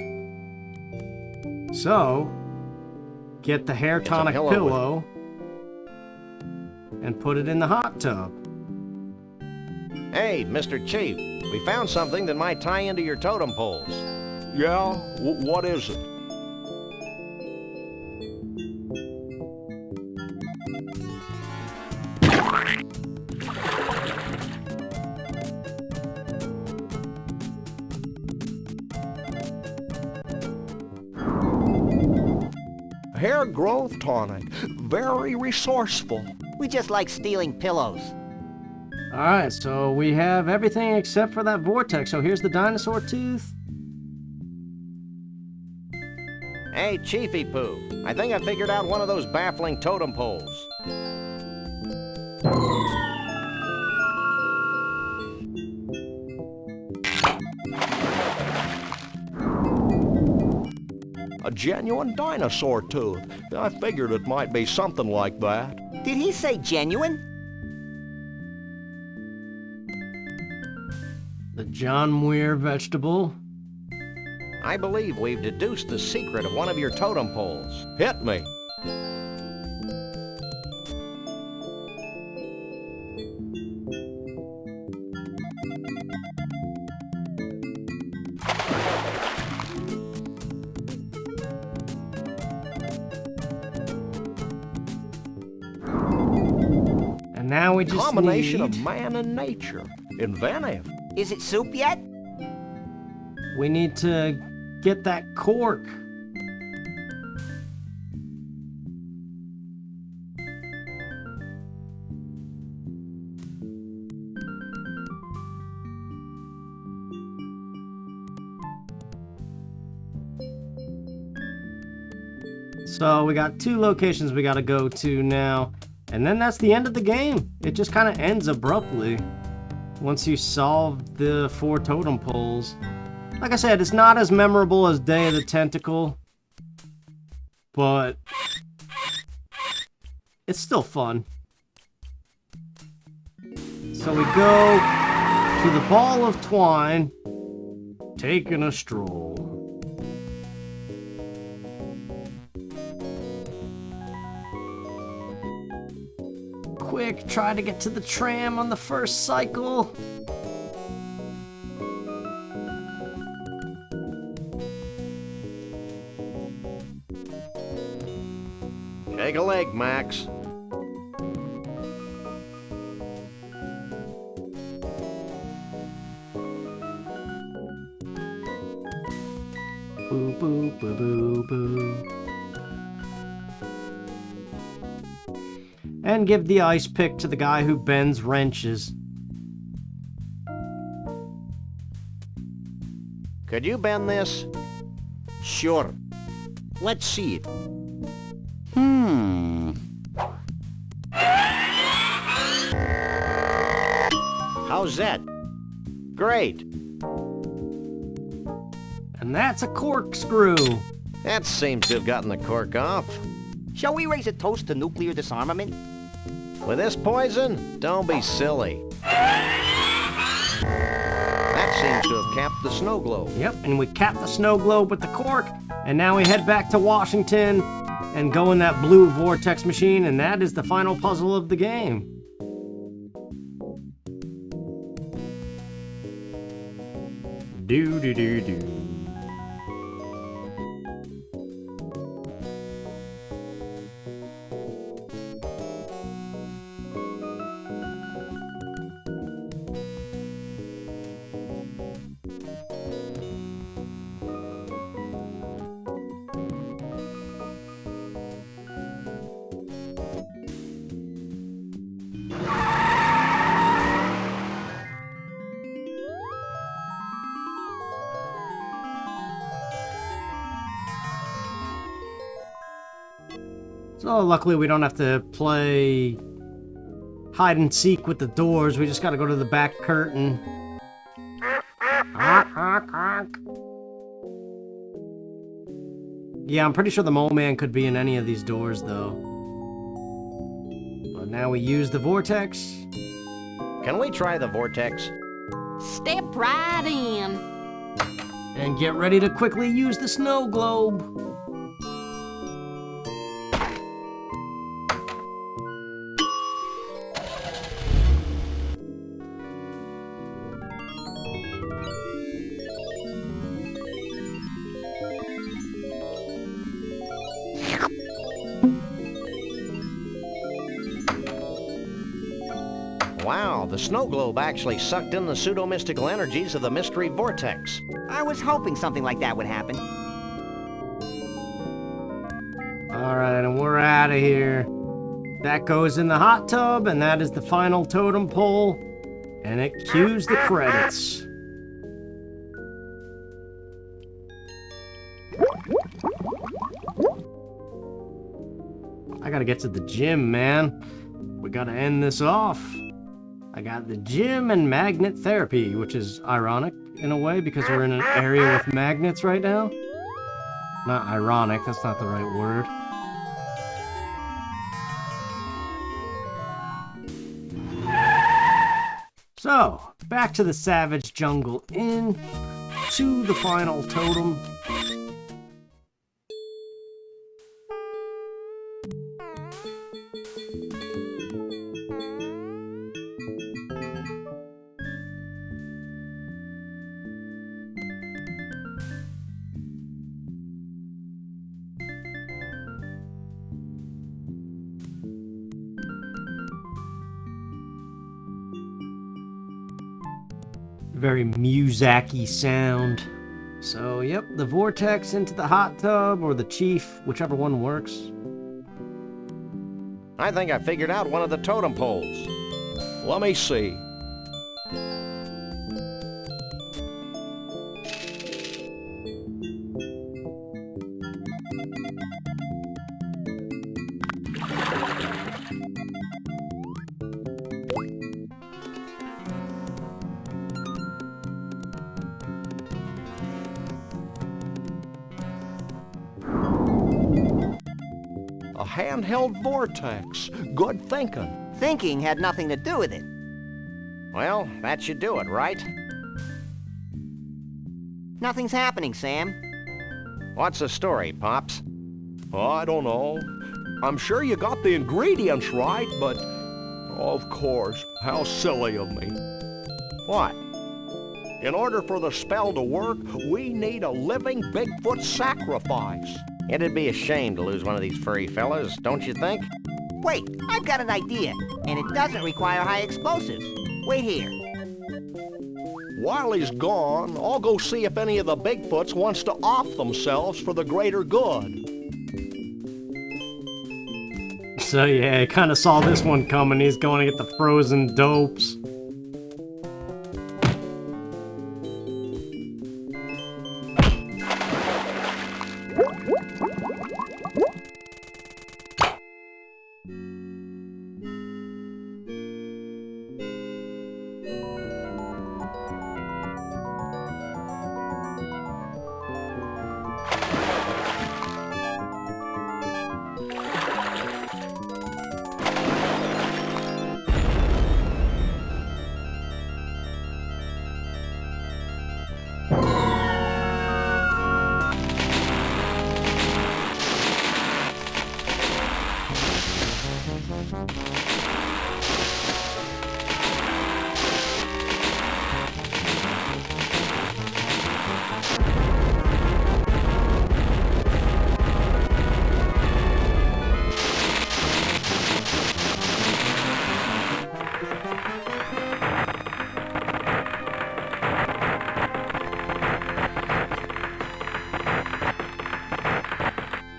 So, get the Hair Tonic pillow and put it in the hot tub. Hey, Mr. Chief, we found something that might tie into your totem poles. Yeah? What is it? Hair growth tonic. Very resourceful. We just like stealing pillows. Alright, so we have everything except for that vortex. So here's the dinosaur tooth. Hey, Chiefy Poo, I think I figured out one of those baffling totem poles. A genuine dinosaur tooth. I figured it might be something like that. Did he say genuine? The John Muir vegetable. I believe we've deduced the secret of one of your totem poles. Hit me. And now we just combination need... of man and nature. Inventive. Is it soup yet? We need to get that cork. So we got 2 locations we gotta go to now. And then that's the end of the game. It just kind of ends abruptly once you solve the 4 totem poles. Like I said, it's not as memorable as Day of the Tentacle. but it's still fun. So we go to the Ball of Twine, taking a stroll. Quick, try to get to the tram on the first cycle. Take a leg, Max. Boo, boo, boo, boo, boo. And give the ice pick to the guy who bends wrenches. Could you bend this? Sure. Let's see it. How's that? Great. And that's a corkscrew. That seems to have gotten the cork off. Shall we raise a toast to nuclear disarmament? With this poison? Don't be silly. That seems to have capped the snow globe. Yep, and we cap the snow globe with the cork, and now we head back to Washington and go in that blue vortex machine, and that is the final puzzle of the game. Do. So luckily we don't have to play hide and seek with the doors. We just gotta go to the back curtain. Yeah, I'm pretty sure the Mole Man could be in any of these doors though. But now we use the vortex. Can we try the vortex? Step right in. And get ready to quickly use the snow globe. Wow, the snow globe actually sucked in the pseudo-mystical energies of the mystery vortex. I was hoping something like that would happen. Alright, and we're out of here. That goes in the hot tub, and that is the final totem pole. And it cues the credits. I gotta get to the gym, man. We gotta end this off. I got the gym and magnet therapy, which is ironic in a way because we're in an area with magnets right now. Not ironic, that's not the right word. So, back to the Savage Jungle Inn, to the final totem. Very Muzak-y sound. So, yep, the vortex into the hot tub, or the chief, whichever one works. I think I figured out one of the totem poles. Let me see. handheld vortex. Good thinking. Thinking had nothing to do with it. Well, that should do it, right? Nothing's happening, Sam. What's the story, Pops? I don't know. I'm sure you got the ingredients right, but... Of course, how silly of me. What? In order for the spell to work, we need a living Bigfoot sacrifice. It'd be a shame to lose one of these furry fellas, don't you think? Wait, I've got an idea, and it doesn't require high explosives. Wait here. While he's gone, I'll go see if any of the Bigfoots wants to off themselves for the greater good. So yeah, I kind of saw this one coming. He's going to get the frozen dopes.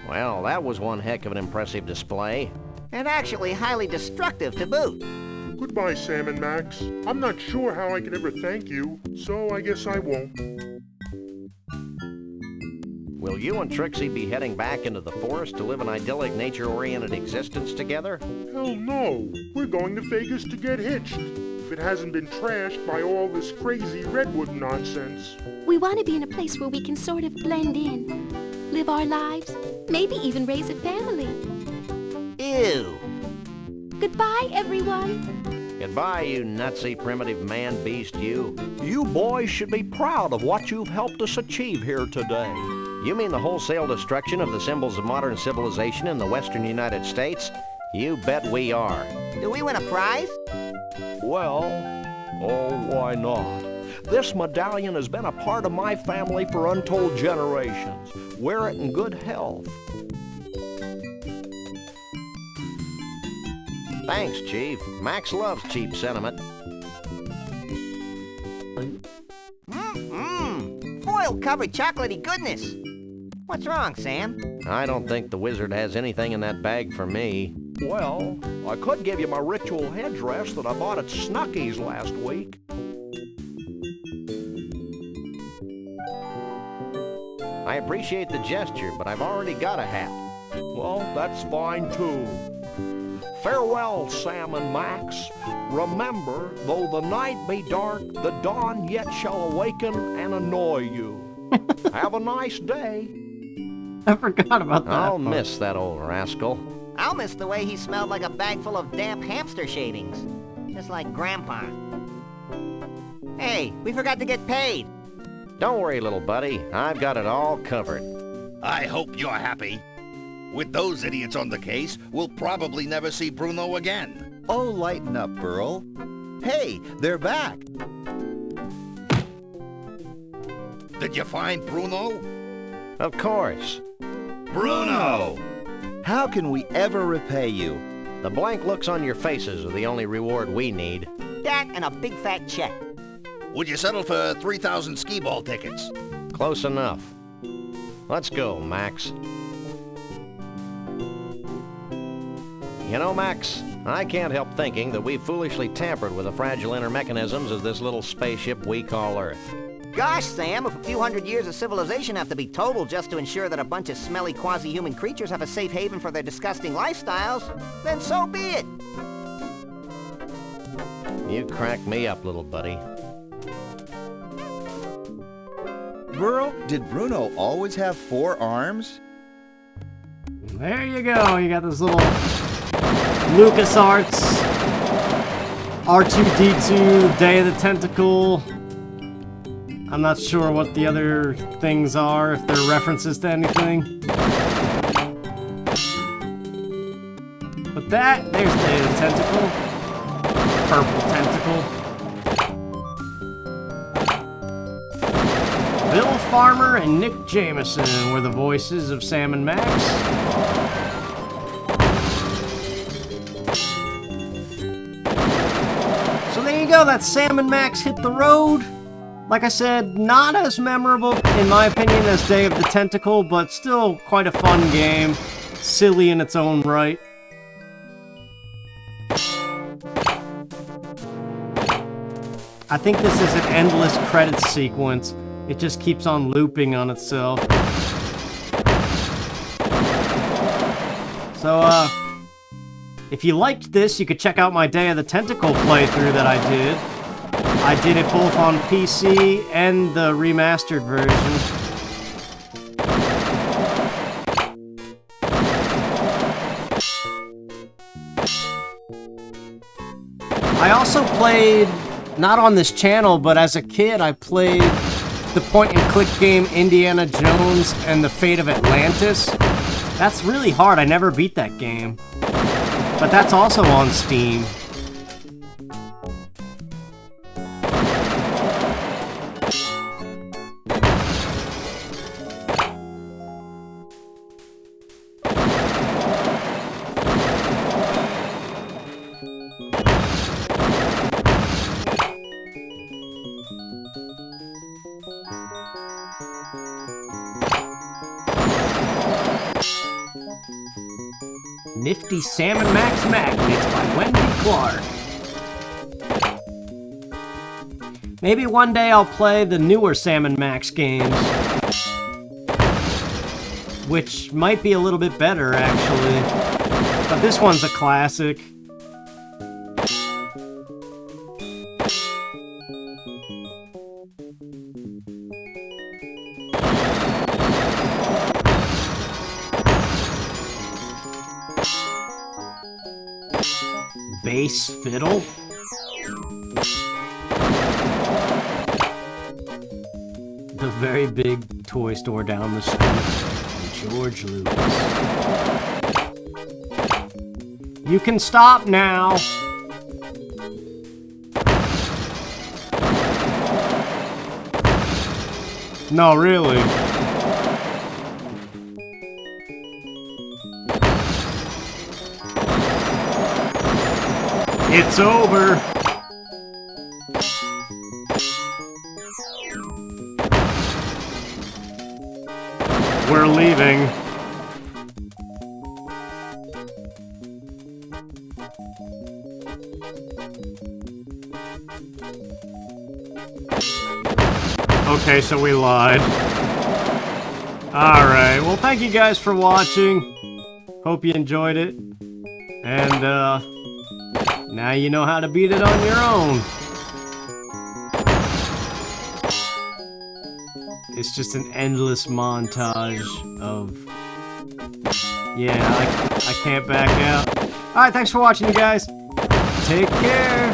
Well, that was one heck of an impressive display. And actually highly destructive to boot. Goodbye, Sam and Max. I'm not sure how I can ever thank you, so I guess I won't. Will you and Trixie be heading back into the forest to live an idyllic, nature-oriented existence together? Hell no! We're going to Vegas to get hitched. If it hasn't been trashed by all this crazy redwood nonsense. We want to be in a place where we can sort of blend in, live our lives, maybe even raise a family. Ew. Goodbye, everyone. Goodbye, you nutsy primitive man-beast, you. You boys should be proud of what you've helped us achieve here today. You mean the wholesale destruction of the symbols of modern civilization in the western United States? You bet we are. Do we win a prize? Well, oh, why not? This medallion has been a part of my family for untold generations. Wear it in good health. Thanks, Chief. Max loves cheap sentiment. Foil-covered chocolatey goodness. What's wrong, Sam? I don't think the wizard has anything in that bag for me. Well, I could give you my ritual headdress that I bought at Snucky's last week. I appreciate the gesture, but I've already got a hat. Well, that's fine too. Farewell, Sam and Max. Remember, though the night be dark, the dawn yet shall awaken and annoy you. Have a nice day. I forgot about that. I'll miss that old rascal. I'll miss the way he smelled like a bag full of damp hamster shavings. Just like Grandpa. Hey, we forgot to get paid. Don't worry, little buddy. I've got it all covered. I hope you're happy. With those idiots on the case, we'll probably never see Bruno again. Oh, lighten up, Burl. Hey, they're back. Did you find Bruno? Of course. Bruno! How can we ever repay you? The blank looks on your faces are the only reward we need. That and a big fat check. Would you settle for 3,000 skee-ball tickets? Close enough. Let's go, Max. You know, Max, I can't help thinking that we've foolishly tampered with the fragile inner mechanisms of this little spaceship we call Earth. Gosh, Sam, if a few hundred years of civilization have to be totaled just to ensure that a bunch of smelly quasi-human creatures have a safe haven for their disgusting lifestyles, then so be it. You crack me up, little buddy. Burl, did Bruno always have 4 arms? There you go. You got this little LucasArts R2-D2 Day of the Tentacle. I'm not sure what the other things are, if they're references to anything. But there's Day of the Tentacle. Purple tentacle. Bill Farmer and Nick Jameson were the voices of Sam and Max. So there you go, that's Sam and Max Hit the Road. Like I said, not as memorable, in my opinion, as Day of the Tentacle, but still quite a fun game. Silly in its own right. I think this is an endless credits sequence. It just keeps on looping on itself. So, if you liked this, you could check out my Day of the Tentacle playthrough that I did. I did it both on PC and the remastered version. I also played, not on this channel, but as a kid, I played the point-and-click game Indiana Jones and the Fate of Atlantis. That's really hard. I never beat that game. But that's also on Steam. Nifty Sam and Max Magnets by Wendy Clark. Maybe one day I'll play the newer Sam and Max games, which might be a little bit better, actually. But this one's a classic. Bass fiddle? The very big toy store down the street. George Lucas. You can stop now. No, really. It's over. We're leaving. Okay, so we lied. Alright, well thank you guys for watching. Hope you enjoyed it. And, now you know how to beat it on your own. It's just an endless montage of... Yeah, I can't back out. Alright, thanks for watching, you guys. Take care.